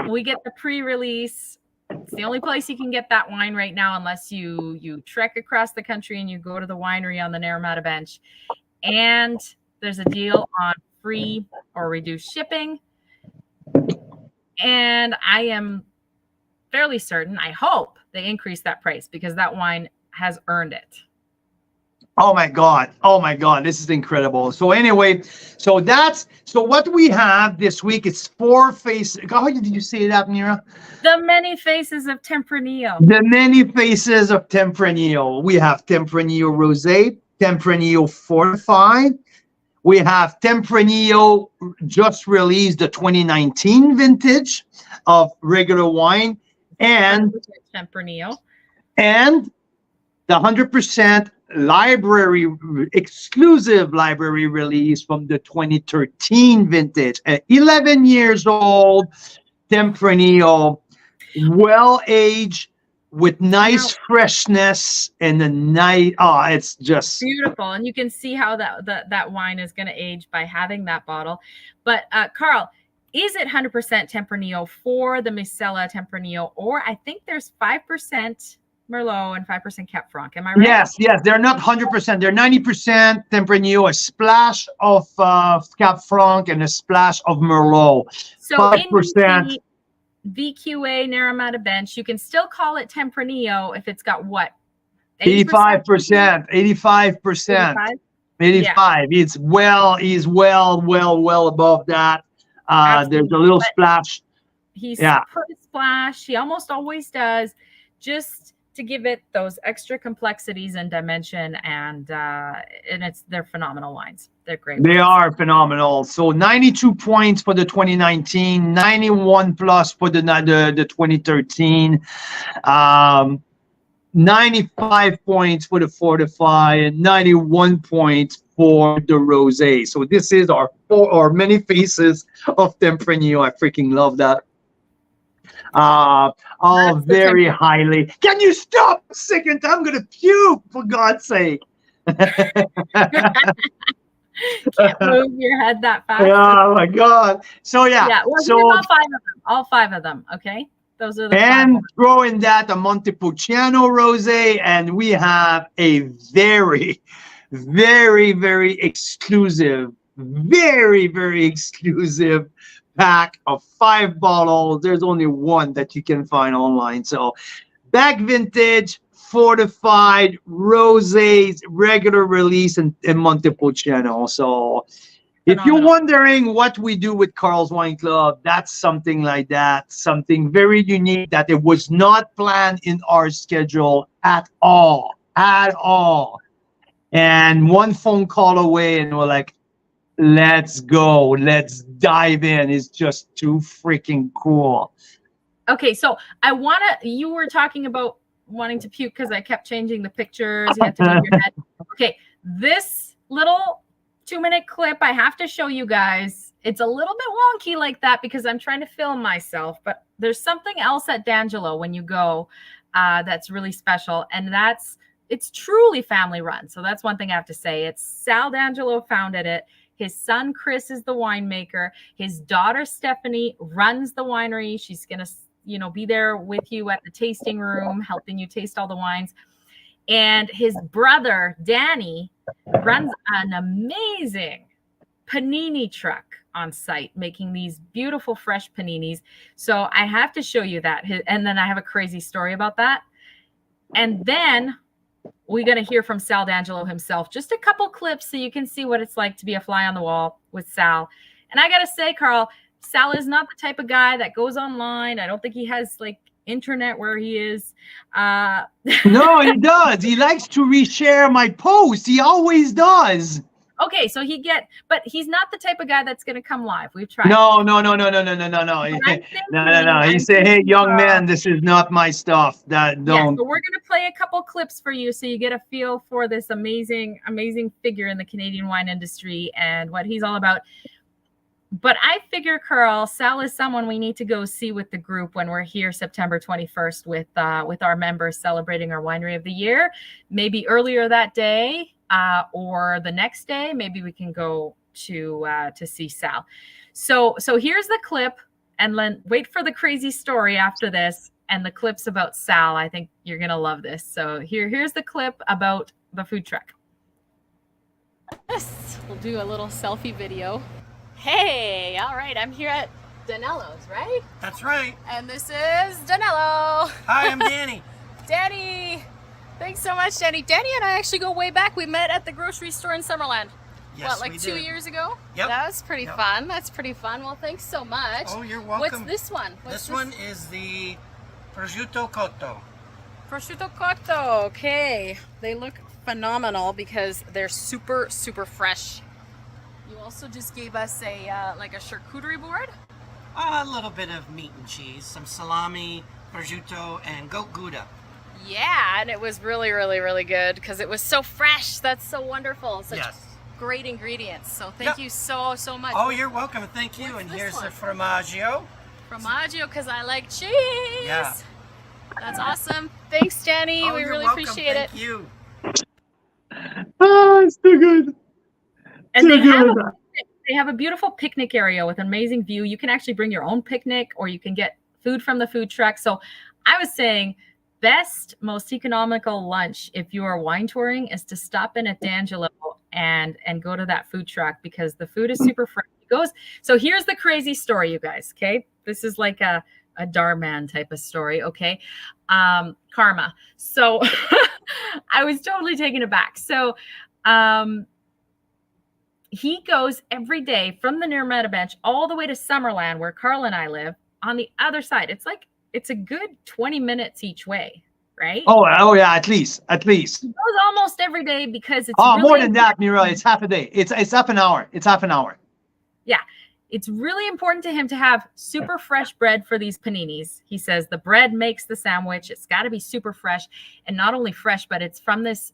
we get the pre-release. It's the only place you can get that wine right now, unless you trek across the country and you go to the winery on the Naramata Bench. And there's a deal on free or reduced shipping. And I am fairly certain, I hope, they increase that price because that wine has earned it. Oh my God. This is incredible. So anyway, so what we have this week is 4 faces. How did you say that, Mira? The many faces of Tempranillo. The many faces of Tempranillo. We have Tempranillo Rosé, Tempranillo Fortified. We have Tempranillo just released the 2019 vintage of regular wine and Tempranillo. And the 100% exclusive library release from the 2013 vintage, 11 years old Tempranillo, well aged with nice freshness and a nice. It's just beautiful, and you can see how that wine is going to age by having that bottle. But Carl, is it 100% Tempranillo for the Miscela Tempranillo, or I think there's 5% Merlot and 5% Cap Franc. Am I right? Yes. They're not 100%. They're 90% Tempranillo, a splash of Cap Franc, and a splash of Merlot. So 5%. in VQA Naramata Bench, you can still call it Tempranillo if it's got what? 85%. 85%. 85. Yeah. He's well above that. There's a little splash. He's put a splash. He almost always does, just to give it those extra complexities and dimension, and they're phenomenal wines. They're great. They are phenomenal. So 92 points for the 2019, 91 plus for the 2013, 95 points for the Fortified, and 91 points for the Rosé. So this is our many faces of Tempranillo. I freaking love that. Very highly. Can you stop a second? I'm gonna puke, for God's sake. Can't move your head that fast. Oh my God. So well, all five of them. Okay, those are the and 5. throw in that a Montepulciano Rosé, and we have a very exclusive, very exclusive pack of 5 bottles. There's only one that you can find online. So back vintage, fortified, rosés, regular release, and Montepulciano. So if you're wondering what we do with Carl's Wine Club, that's something like that. Something very unique that it was not planned in our schedule at all. And one phone call away, and we're like, let's go. Let's dive in. It's just too freaking cool. Okay, so you were talking about wanting to puke because I kept changing the pictures. You have to move your head. Okay, this little 2-minute clip I have to show you guys. It's a little bit wonky like that because I'm trying to film myself, but there's something else at D'Angelo when you go that's really special, and it's truly family run. So that's one thing I have to say. It's Sal D'Angelo founded it. His son, Chris, is the winemaker. His daughter, Stephanie, runs the winery. She's going to, be there with you at the tasting room, helping you taste all the wines. And his brother, Danny, runs an amazing panini truck on site making these beautiful fresh paninis. So I have to show you that. And then I have a crazy story about that. And then we're going to hear from Sal D'Angelo himself, just a couple clips so you can see what it's like to be a fly on the wall with Sal. And I got to say, Carl, Sal is not the type of guy that goes online. I don't think he has like internet where he is. No, he does. He likes to reshare my posts. He always does. Okay, so but he's not the type of guy that's going to come live. We've tried. No. He said, "Hey, young man, this is not my stuff. That don't." Yeah, so we're going to play a couple clips for you so you get a feel for this amazing figure in the Canadian wine industry and what he's all about. But I figure, Carl, Sal is someone we need to go see with the group when we're here September 21st with our members celebrating our Winery of the Year. Maybe earlier that day or the next day, maybe we can go to see Sal. So here's the clip, and then wait for the crazy story after this and the clips about Sal. I think you're going to love this. So here's the clip about the food truck. Yes, we'll do a little selfie video. Hey, all right, I'm here at Danelo's, right? That's right. And this is Danilo. Hi, I'm Danny. Danny, thanks so much, Danny. Danny and I actually go way back. We met at the grocery store in Summerland. Yes, what, like we 2 did. years ago? Yep. That was pretty fun. That's pretty fun. Well, thanks so much. Oh, you're welcome. What's this one? This one is the prosciutto cotto. Prosciutto cotto. Okay. They look phenomenal because they're super, super fresh. You also just gave us a like a charcuterie board. A little bit of meat and cheese, some salami, prosciutto, and goat gouda. Yeah, and it was really, really, really good because it was so fresh. That's so wonderful. Such Yes. great ingredients. So thank you so much. Oh, you're welcome. Thank you. What's And this here's one? the formaggio. Formaggio because I like cheese. Yeah. That's awesome. Thanks, Jenny. Oh, we you're really welcome. appreciate Thank it. you. Oh, it's too good. And Too good. they have a beautiful picnic area with an amazing view. You can actually bring your own picnic or you can get food from the food truck. So I was saying best, most economical lunch if you are wine touring is to stop in at D'Angelo and go to that food truck because the food is super fresh. So here's the crazy story, you guys. Okay. This is like a Darman type of story. Okay. Karma. So I was totally taken aback. So, he goes every day from the near Meta Bench all the way to Summerland where Carl and I live on the other side. It's a good 20 minutes each way, right? Oh yeah, at least. He goes almost every day because it's More really than that, Mira. It's half a day. It's half an hour. It's half an hour. Yeah. It's really important to him to have super fresh bread for these paninis. He says the bread makes the sandwich. It's got to be super fresh, and not only fresh, but it's from this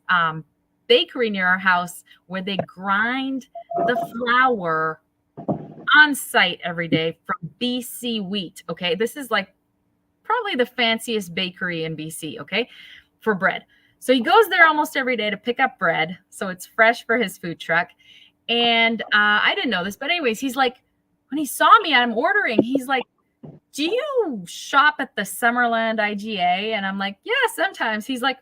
bakery near our house where they grind the flour on site every day from BC wheat. Okay. This is like probably the fanciest bakery in BC. Okay. For bread. So he goes there almost every day to pick up bread. So it's fresh for his food truck. And I didn't know this, but anyways, he's like, when he saw me, I'm ordering, he's like, do you shop at the Summerland IGA? And I'm like, yeah, sometimes. He's like,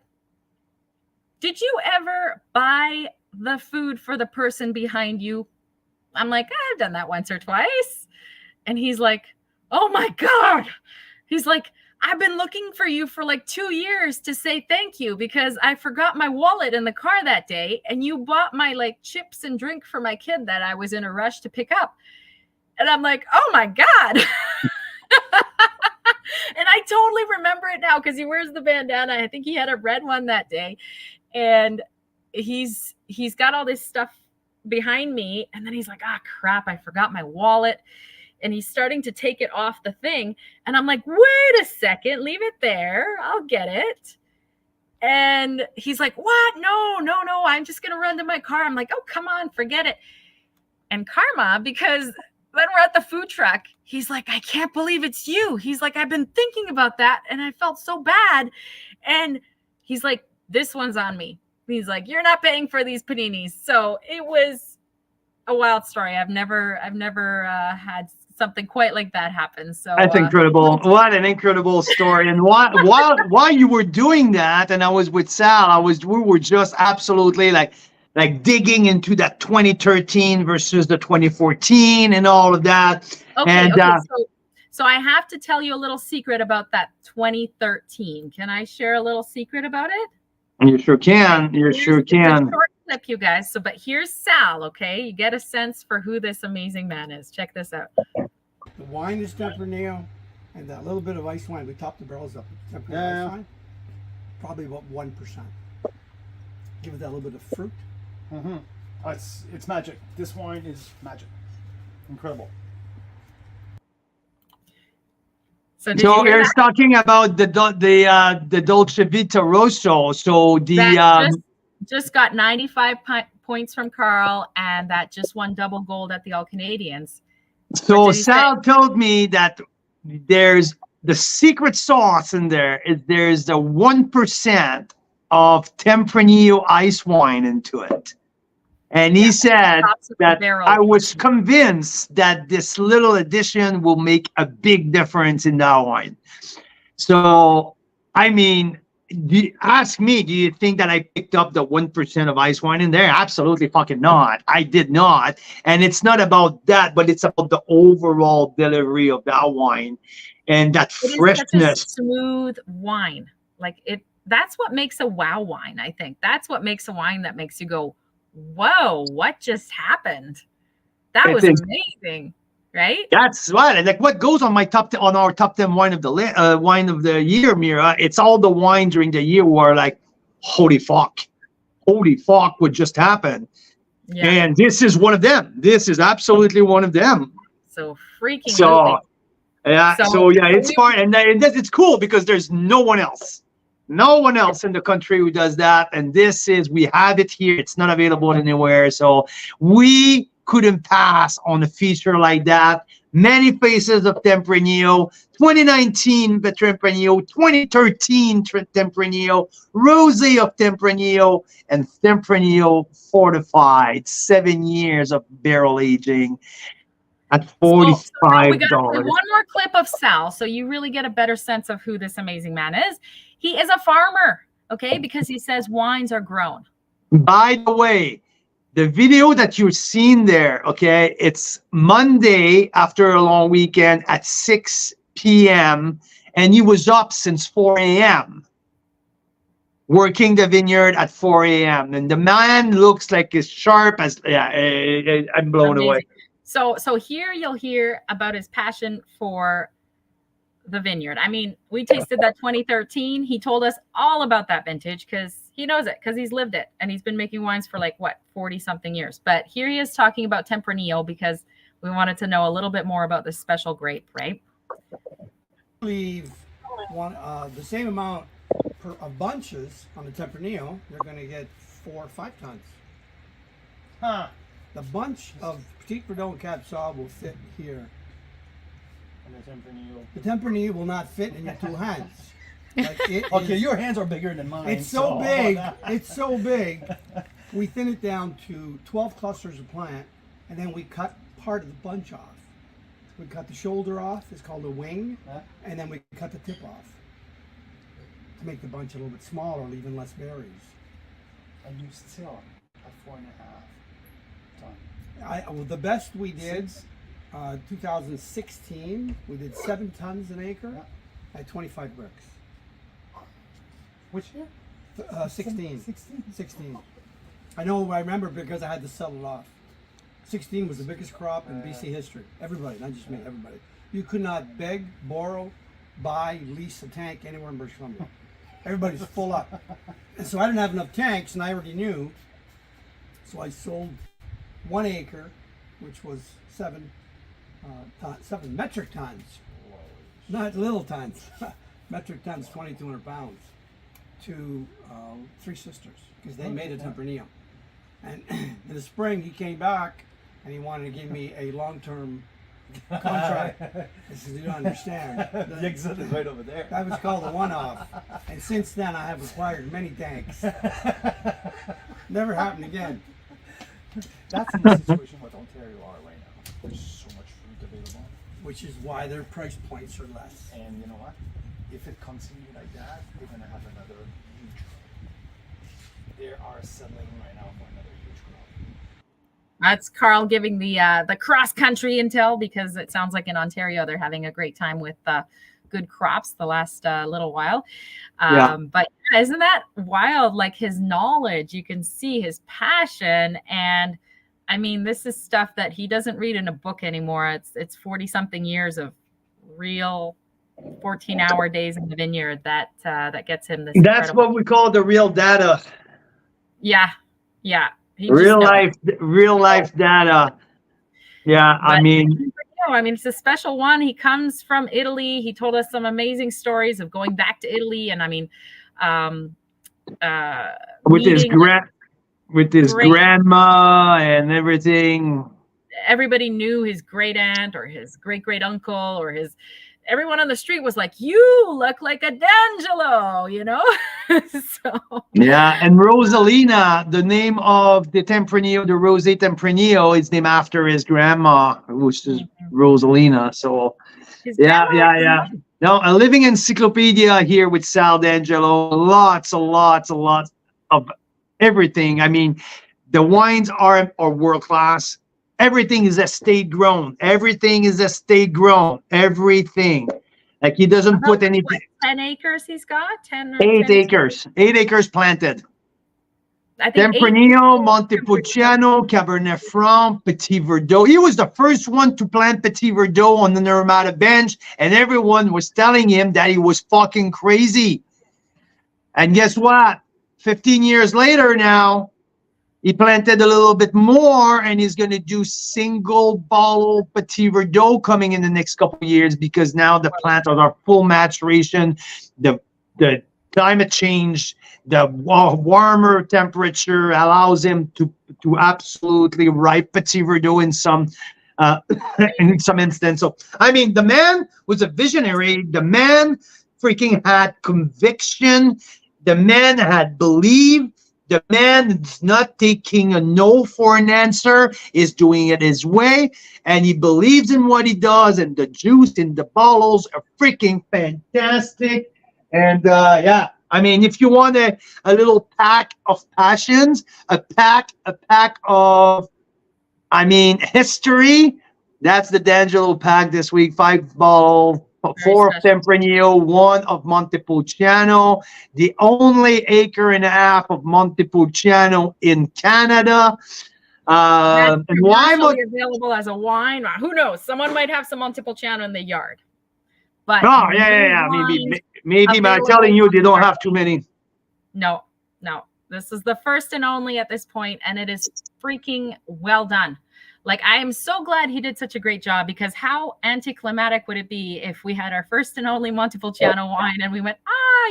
did you ever buy the food for the person behind you? I'm like, I've done that once or twice. And he's like, oh my God. He's like, I've been looking for you for like 2 years to say thank you because I forgot my wallet in the car that day. And you bought my like chips and drink for my kid that I was in a rush to pick up. And I'm like, oh my God. And I totally remember it now because he wears the bandana. I think he had a red one that day. And he's got all this stuff behind me. And then he's like, ah, crap, I forgot my wallet. And he's starting to take it off the thing. And I'm like, wait a second, leave it there. I'll get it. And he's like, what? No, I'm just going to run to my car. I'm like, oh, come on, forget it. And karma, because when we're at the food truck, he's like, I can't believe it's you. He's like, I've been thinking about that and I felt so bad. And he's like, this one's on me. He's like, you're not paying for these paninis. So it was a wild story. I've never had something quite like that happen. So that's incredible. What an incredible story. And while you were doing that and I was with Sal, we were just absolutely like like digging into that 2013 versus the 2014 and all of that. Okay, And okay. So I have to tell you a little secret about that 2013. Can I share a little secret about it? you sure can. You sure It's a can. short clip, you guys. So, but here's Sal. Okay, you get a sense for who this amazing man is. Check this out. The wine is Tempranillo, and that little bit of ice wine, we top the barrels up with Tempranillo ice wine, probably about 1%. Give it that little bit of fruit. Mm-hmm. It's magic. This wine is magic. Incredible. So, did So you hear you're that? talking about the Dolce Vita Rosso. So the That just got 95 points from Carl, and that just won double gold at the All Canadians. so did he Sal told me that there's the secret sauce in there is there's a 1% of Tempranillo ice wine into it. And he said Tops of the that barrel. I was convinced that this little addition will make a big difference in that wine. So, I mean, ask me, do you think that I picked up the 1% of ice wine in there? Absolutely fucking not. I did not. And it's not about that, but it's about the overall delivery of that wine and that It is freshness. such a smooth wine. Like it. That's what makes a wow wine. I think that's what makes a wine that makes you go, whoa, what just happened? That was amazing, right? That's right. And like what goes on my on our top 10 wine of the year, Mira, it's all the wine during the year where like, holy fuck, what just happened? Yeah. And this is one of them. This is absolutely one of them. So freaking So moving. yeah, So yeah, it's far, and it's cool because there's no one else in the country who does that. And we have it here. It's not available anywhere. So we couldn't pass on a feature like that. Many faces of Tempranillo, 2019 Tempranillo, 2013 Tempranillo, Rosé of Tempranillo, and Tempranillo fortified, 7 years of barrel aging at $45. We got one more clip of Sal, so you really get a better sense of who this amazing man is. He is a farmer, okay, because he says wines are grown. By the way, the video that you've seen there, okay, it's Monday after a long weekend at 6 p.m. and he was up since 4 a.m. working the vineyard at 4 a.m. and the man looks like as sharp as I'm blown away. So here you'll hear about his passion for the vineyard. I mean, we tasted that 2013. He told us all about that vintage because he knows it, because he's lived it, and he's been making wines for like 40 something years. But here he is talking about Tempranillo because we wanted to know a little bit more about this special grape, right? I believe the same amount of bunches on the Tempranillo, they're going to get 4 or 5 tons. Huh. The bunch of Petit Verdot and Cab Sauv will fit here. And the Tempranillo. The Tempranillo will not fit in your 2 hands. Like okay, your hands are bigger than mine. It's so big. It's so big. We thin it down to 12 clusters of plant, and then we cut part of the bunch off. We cut the shoulder off. It's called a wing, and then we cut the tip off to make the bunch a little bit smaller, leaving less berries. And you still at 4.5 tons. Well, the best we did, 2016, we did 7 tons an acre at 25 bricks. Which year? 16. 16. I know, I remember because I had to sell it off. 16 was the biggest crop in BC history. Everybody, not just me, everybody. You could not beg, borrow, buy, lease a tank anywhere in British Columbia. Everybody's full up. And so I didn't have enough tanks, and I already knew. So I sold 1 acre, which was 7 metric tons. Not little tons. Metric tons, 2,200 pounds. To 3 sisters, because they made a Tempranillo. And in the spring, he came back and he wanted to give me a long-term contract. I said, you don't understand. The exit is right over there. That was called a one-off. And since then, I have acquired many tanks. Never happened again. That's the situation with Ontario are right now. There's so much fruit available. Which is why their price points are less. And you know what? If it continues like that, we're going to have another huge. they are settling right now for another huge crop. That's Carl giving the cross country intel, because it sounds like in Ontario they're having a great time with good crops the last little while. But yeah, isn't that wild? Like his knowledge, you can see his passion, and I mean, this is stuff that he doesn't read in a book anymore. It's 40 something years of real 14-hour days in the vineyard that gets him this. That's incredible. what we call the real data. Yeah. He Real just life data. Yeah, But, I mean, it's a special one. He comes from Italy. He told us some amazing stories of going back to Italy, and I mean, with his great grandma and everything. Everybody knew his great aunt or his great great uncle or everyone on the street was like, "You look like a D'Angelo," you know. So Yeah, and Rosalina, the name of the Tempranillo, the Rosé Tempranillo, is named after his grandma, which is Rosalina. So yeah. Now, a living encyclopedia here with Sal D'Angelo. Lots of everything. I mean, the wines are world class. Everything is estate grown. Everything. Like he doesn't put anything. 10 acres he's got? 10 or 8 10 acres. 8 acres planted. I think Tempranillo, Montepulciano, Cabernet Franc, Petit Verdot. He was the first one to plant Petit Verdot on the Armada bench, and everyone was telling him that he was fucking crazy. And guess what? 15 years later now, he planted a little bit more, and he's going to do single bottle Petit Verdot coming in the next couple of years, because now the plants are full maturation. The climate change, the warmer temperature allows him to absolutely ripe Petit Verdot in some instance. So I mean, the man was a visionary. The man freaking had conviction. The man had belief. The man is not taking a no for an answer, is doing it his way, and he believes in what he does, and the juice in the bottles are freaking fantastic. And yeah, I mean, if you want a little pack of passions, a pack of, I mean, history, that's the D'Angelo pack this week. 5 bottles. 4 of Tempranillo, 1 of Montepulciano, the only 1.5 acres of Montepulciano in Canada. That's and why available as a wine? Who knows? Someone might have some Montepulciano in the yard. But yeah. Maybe by telling you they don't have too many. No. This is the first and only at this point, and it is freaking well done. Like, I am so glad he did such a great job, because how anticlimactic would it be if we had our first and only Montepulciano wine and we went,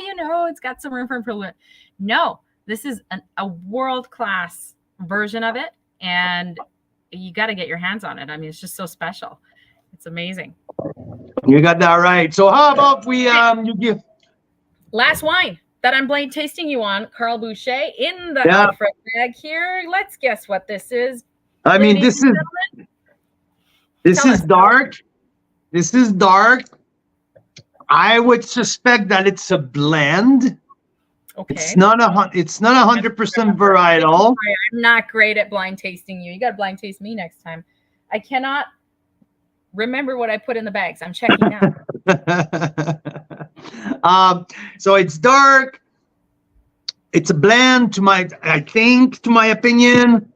it's got some room for improvement. No, this is a world-class version of it, and you got to get your hands on it. I mean, it's just so special. It's amazing. You got that right. So how about you give last wine that I'm blind tasting you on, Carl Boucher, in the Alfred bag here. Let's guess what this is. I mean, this is dark. This is dark. I would suspect that it's a blend. Okay. It's not 100% varietal. I'm not great at blind tasting you. You got to blind taste me next time. I cannot remember what I put in the bags. I'm checking now. So it's dark. It's a blend to my opinion.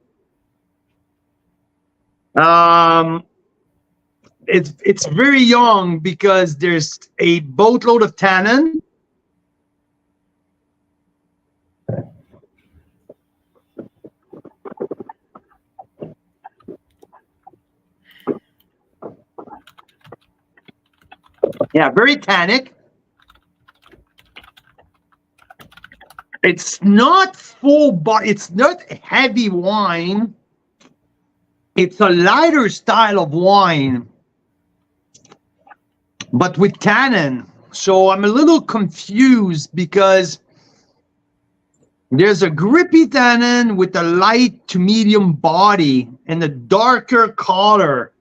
It's very young because there's a boatload of tannin. Yeah, very tannic. It's not full, but it's not heavy wine. It's a lighter style of wine, but with tannin. So I'm a little confused because there's a grippy tannin with a light to medium body and a darker color.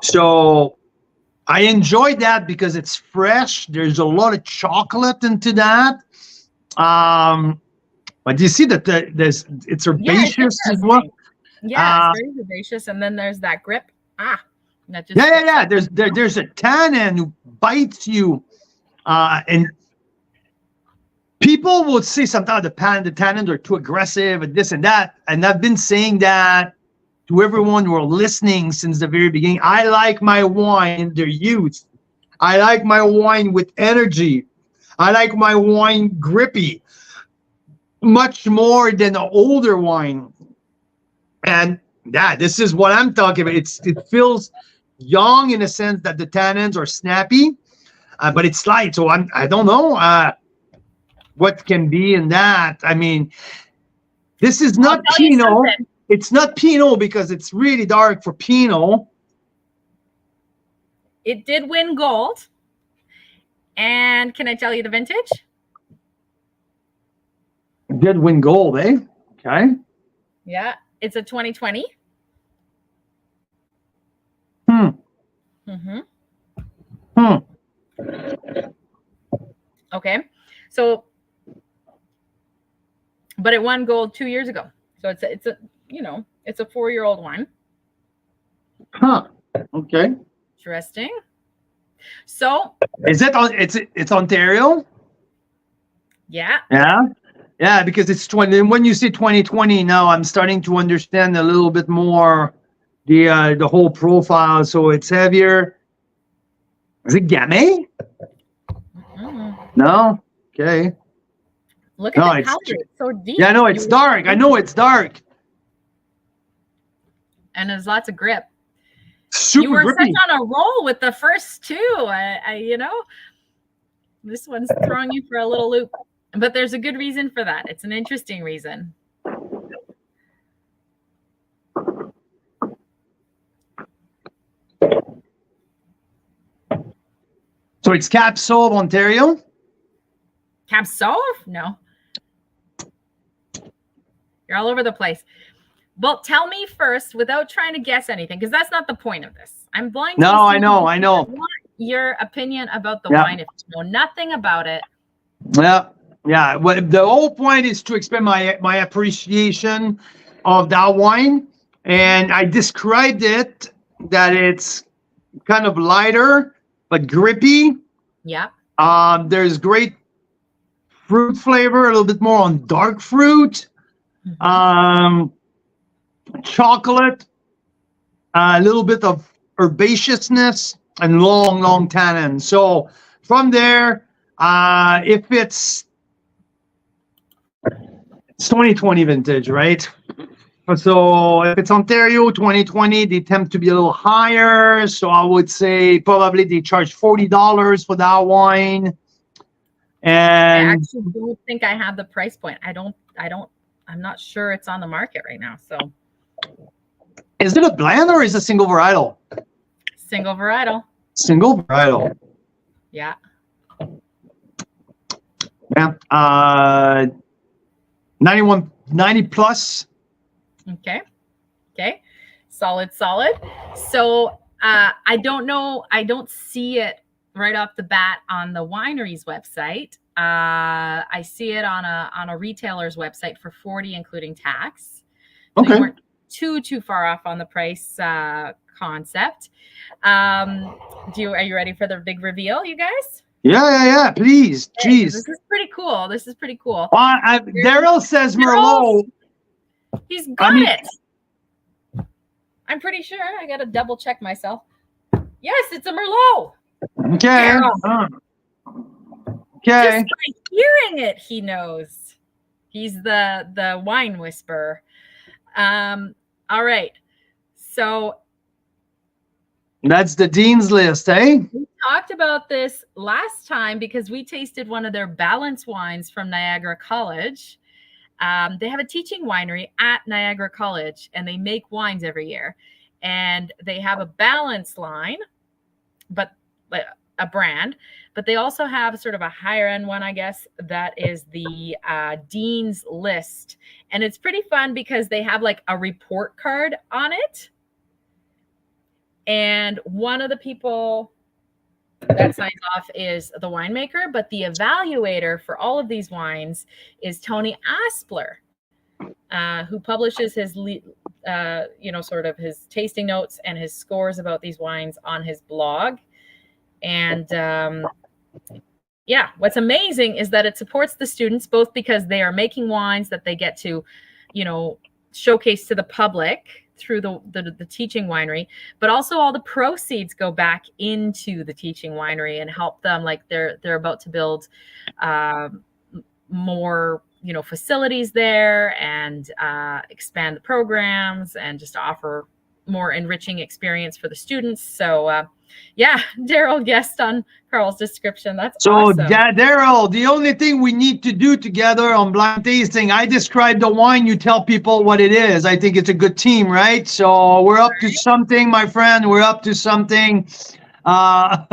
So I enjoy that because it's fresh. There's a lot of chocolate into that. But do you see that it's herbaceous as well? Yeah, it's very herbaceous, and then there's that grip. That just Yeah. There's a tannin who bites you, and people will say sometimes the tannins are too aggressive and this and that, and I've been saying that to everyone who are listening since the very beginning. I like my wine in their youth. I like my wine with energy. I like my wine grippy, much more than the older wine. And this is what I'm talking about. It feels young in a sense that the tannins are snappy, but it's light. So I don't know what can be in that. I mean, this is not Pinot. It's not Pinot because it's really dark for Pinot. It did win gold. And can I tell you the vintage? It did win gold, eh? Okay. Yeah, it's a 2020. Okay. So, but it won gold 2 years ago. So it's a it's a 4-year-old wine. Okay. Interesting. So is it on? It's Ontario. Yeah. Yeah. Because it's 20. When you say 2020, now I'm starting to understand a little bit more the whole profile. So it's heavier. Is it Gamay? No. Okay. Look at the color. It's so deep. Yeah, no, it's dark. I know it's dark. And there's lots of grip. Super you were grippy. such on a roll with the first two. This one's throwing you for a little loop. But there's a good reason for that. It's an interesting reason. So it's Cap Sauv, Ontario? Cap Sauv? No. You're all over the place. Well, tell me first, without trying to guess anything, because that's not the point of this. I'm blind. No, I know. I want your opinion about the wine if you know nothing about it. Yeah. Well, the whole point is to explain my appreciation of that wine, and I described it that it's kind of lighter but grippy. Yeah. There's great fruit flavor, a little bit more on dark fruit. Chocolate, a little bit of herbaceousness, and long tannin. So from there, if it's 2020 vintage, right? So if it's Ontario 2020, they tend to be a little higher. So I would say probably they charge $40 for that wine. And I actually don't think I have the price point. I'm not sure it's on the market right now. So is it a blend or is it a single varietal? Single varietal. Single varietal. Yeah. Yeah. 90 plus. Okay. Solid. So I don't know. I don't see it right off the bat on the winery's website. I see it on a retailer's website for $40, including tax. So okay. You weren't too far off on the price concept. Are you ready for the big reveal, you guys? Yeah. Please. Hey, Jeez. This is pretty cool. Daryl says Merlot. He's got it. I'm pretty sure. I got to double check myself. Yes, it's a Merlot. Okay. Okay. Just by hearing it, he knows. He's the wine whisperer. All right. So that's the Dean's List, eh? We talked about this last time because we tasted one of their balance wines from Niagara College. They have a teaching winery at Niagara College, and they make wines every year. And they have a balance line, but a brand. But they also have sort of a higher end one, I guess, that is the Dean's List. And it's pretty fun because they have like a report card on it. And one of the people that signs off is the winemaker, but the evaluator for all of these wines is Tony Aspler, who publishes his, sort of his tasting notes and his scores about these wines on his blog. And yeah, what's amazing is that it supports the students, both because they are making wines that they get to, showcase to the public through the teaching winery, but also all the proceeds go back into the teaching winery and help them. Like they're about to build more facilities there and expand the programs and just offer more enriching experience for the students. So yeah, Daryl guessed on Carl's description. That's awesome. Daryl, the only thing we need to do together on blind tasting, I describe the wine, you tell people what it is. I think it's a good team, right? So we're up to something, my friend. We're up to something. Yeah.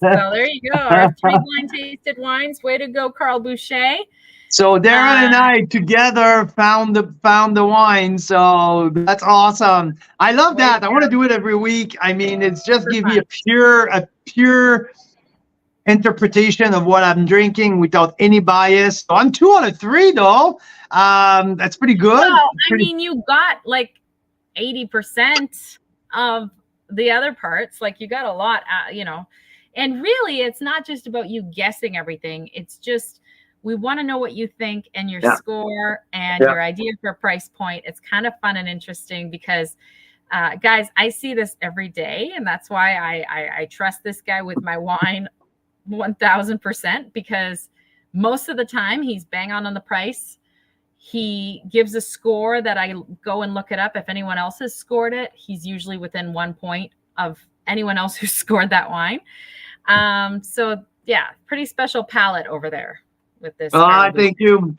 So there you go. Our 3 blind tasted wines. Way to go, Carl Boucher. So Darren and I together found the wine. So that's awesome. I love that. I want to do it every week. I mean, it's just give me a pure interpretation of what I'm drinking without any bias. So I'm 2 out of 3 though. That's pretty good. Well, I mean, you got like 80% of the other parts. Like you got a lot, and really it's not just about you guessing everything. It's just, we want to know what you think and your score and your idea for a price point. It's kind of fun and interesting because, guys, I see this every day. And that's why I trust this guy with my wine 1000%, because most of the time he's bang on the price. He gives a score that I go and look it up. If anyone else has scored it, he's usually within 1 point of anyone else who scored that wine. So yeah, pretty special palette over there with this. Thank you.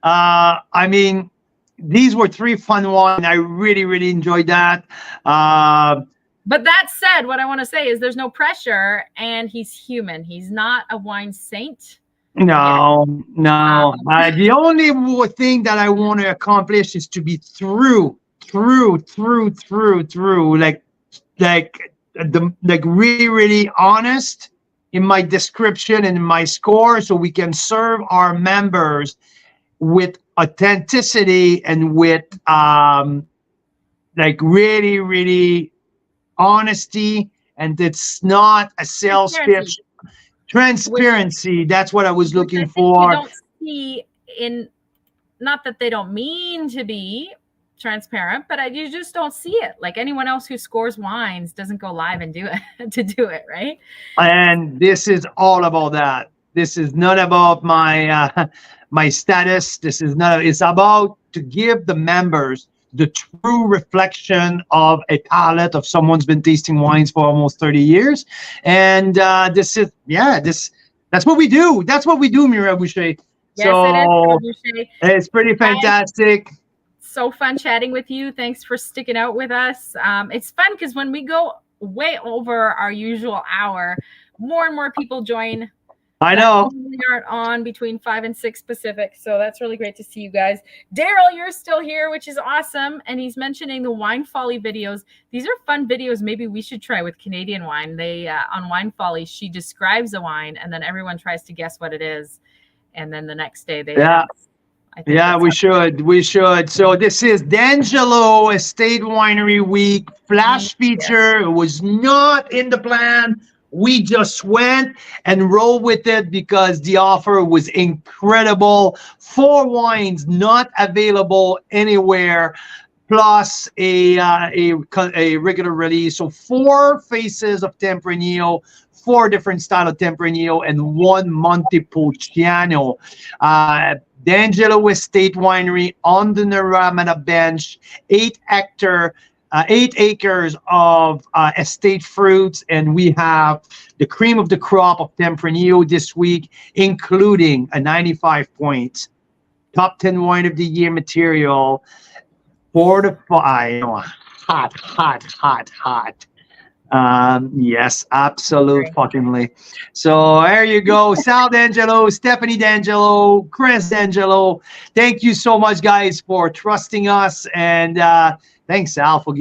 I mean, these were 3 fun wines. I really enjoyed that. But that said, what I want to say is there's no pressure, and he's human. He's not a wine saint. No. The only thing that I want to accomplish is to be through, like really honest in my description and in my score, so we can serve our members with authenticity and with really honesty, and it's not a sales pitch. Transparency, that's what I was looking for. You don't see in, not that they don't mean to be transparent, but you just don't see it. Like anyone else who scores wines doesn't go live and do it to do it, right? And this is all about that. This is not about my my status. This is not. It's about to give the members the true reflection of a palate of someone's been tasting wines for almost 30 years. And this is, that's what we do. That's what we do, Mira Boucher. Yes, it is, Boucher. It's pretty fantastic. So fun chatting with you. Thanks for sticking out with us. It's fun because when we go way over our usual hour, more and more people join. I know. We aren't on between 5 and 6 Pacific, so that's really great to see you guys. Daryl, you're still here, which is awesome, and he's mentioning the Wine Folly videos. These are fun videos. Maybe we should try with Canadian wine. They on Wine Folly, she describes a wine, and then everyone tries to guess what it is, and then the next day they. We should. So this is D'Angelo Estate Winery Week flash feature. It was not in the plan. We just went and rolled with it because the offer was incredible. 4 wines not available anywhere, plus a regular release. So 4 faces of Tempranillo, 4 different style of Tempranillo, and 1 Montepulciano. D'Angelo Estate Winery on the Naramana Bench, 8 acres of estate fruits, and we have the cream of the crop of Tempranillo this week, including a 95 points top 10 wine of the year material, fortified, hot. Yes, absolute fuckingly. So there you go. Sal D'Angelo, Stephanie D'Angelo, Chris D'Angelo. Thank you so much, guys, for trusting us and Thanks, Al, for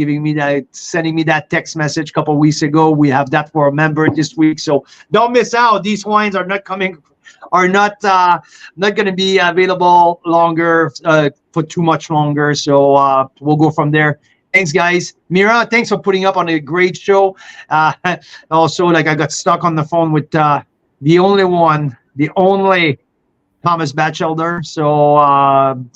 sending me that text message a couple weeks ago. We have that for a member this week, so don't miss out. These wines are not going to be available longer for too much longer. So we'll go from there. Thanks, guys. Mira, thanks for putting up on a great show. Also, like I got stuck on the phone with the only Thomas Batchelder. So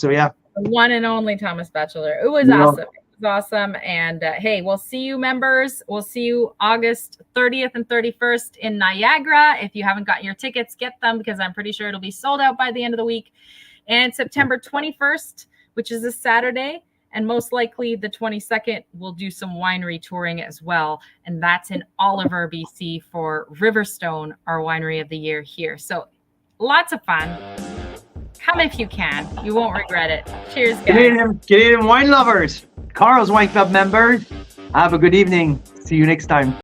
yeah. The one and only Thomas Batchelor. It was awesome. It was awesome. And hey, we'll see you, members. We'll see you August 30th and 31st in Niagara. If you haven't gotten your tickets, get them, because I'm pretty sure it'll be sold out by the end of the week. And September 21st, which is a Saturday, and most likely the 22nd, we'll do some winery touring as well. And that's in Oliver, BC for Riverstone, our winery of the year here. So lots of fun. Come if you can. You won't regret it. Cheers, guys. Canadian wine lovers, Carl's Wine Club members, have a good evening. See you next time.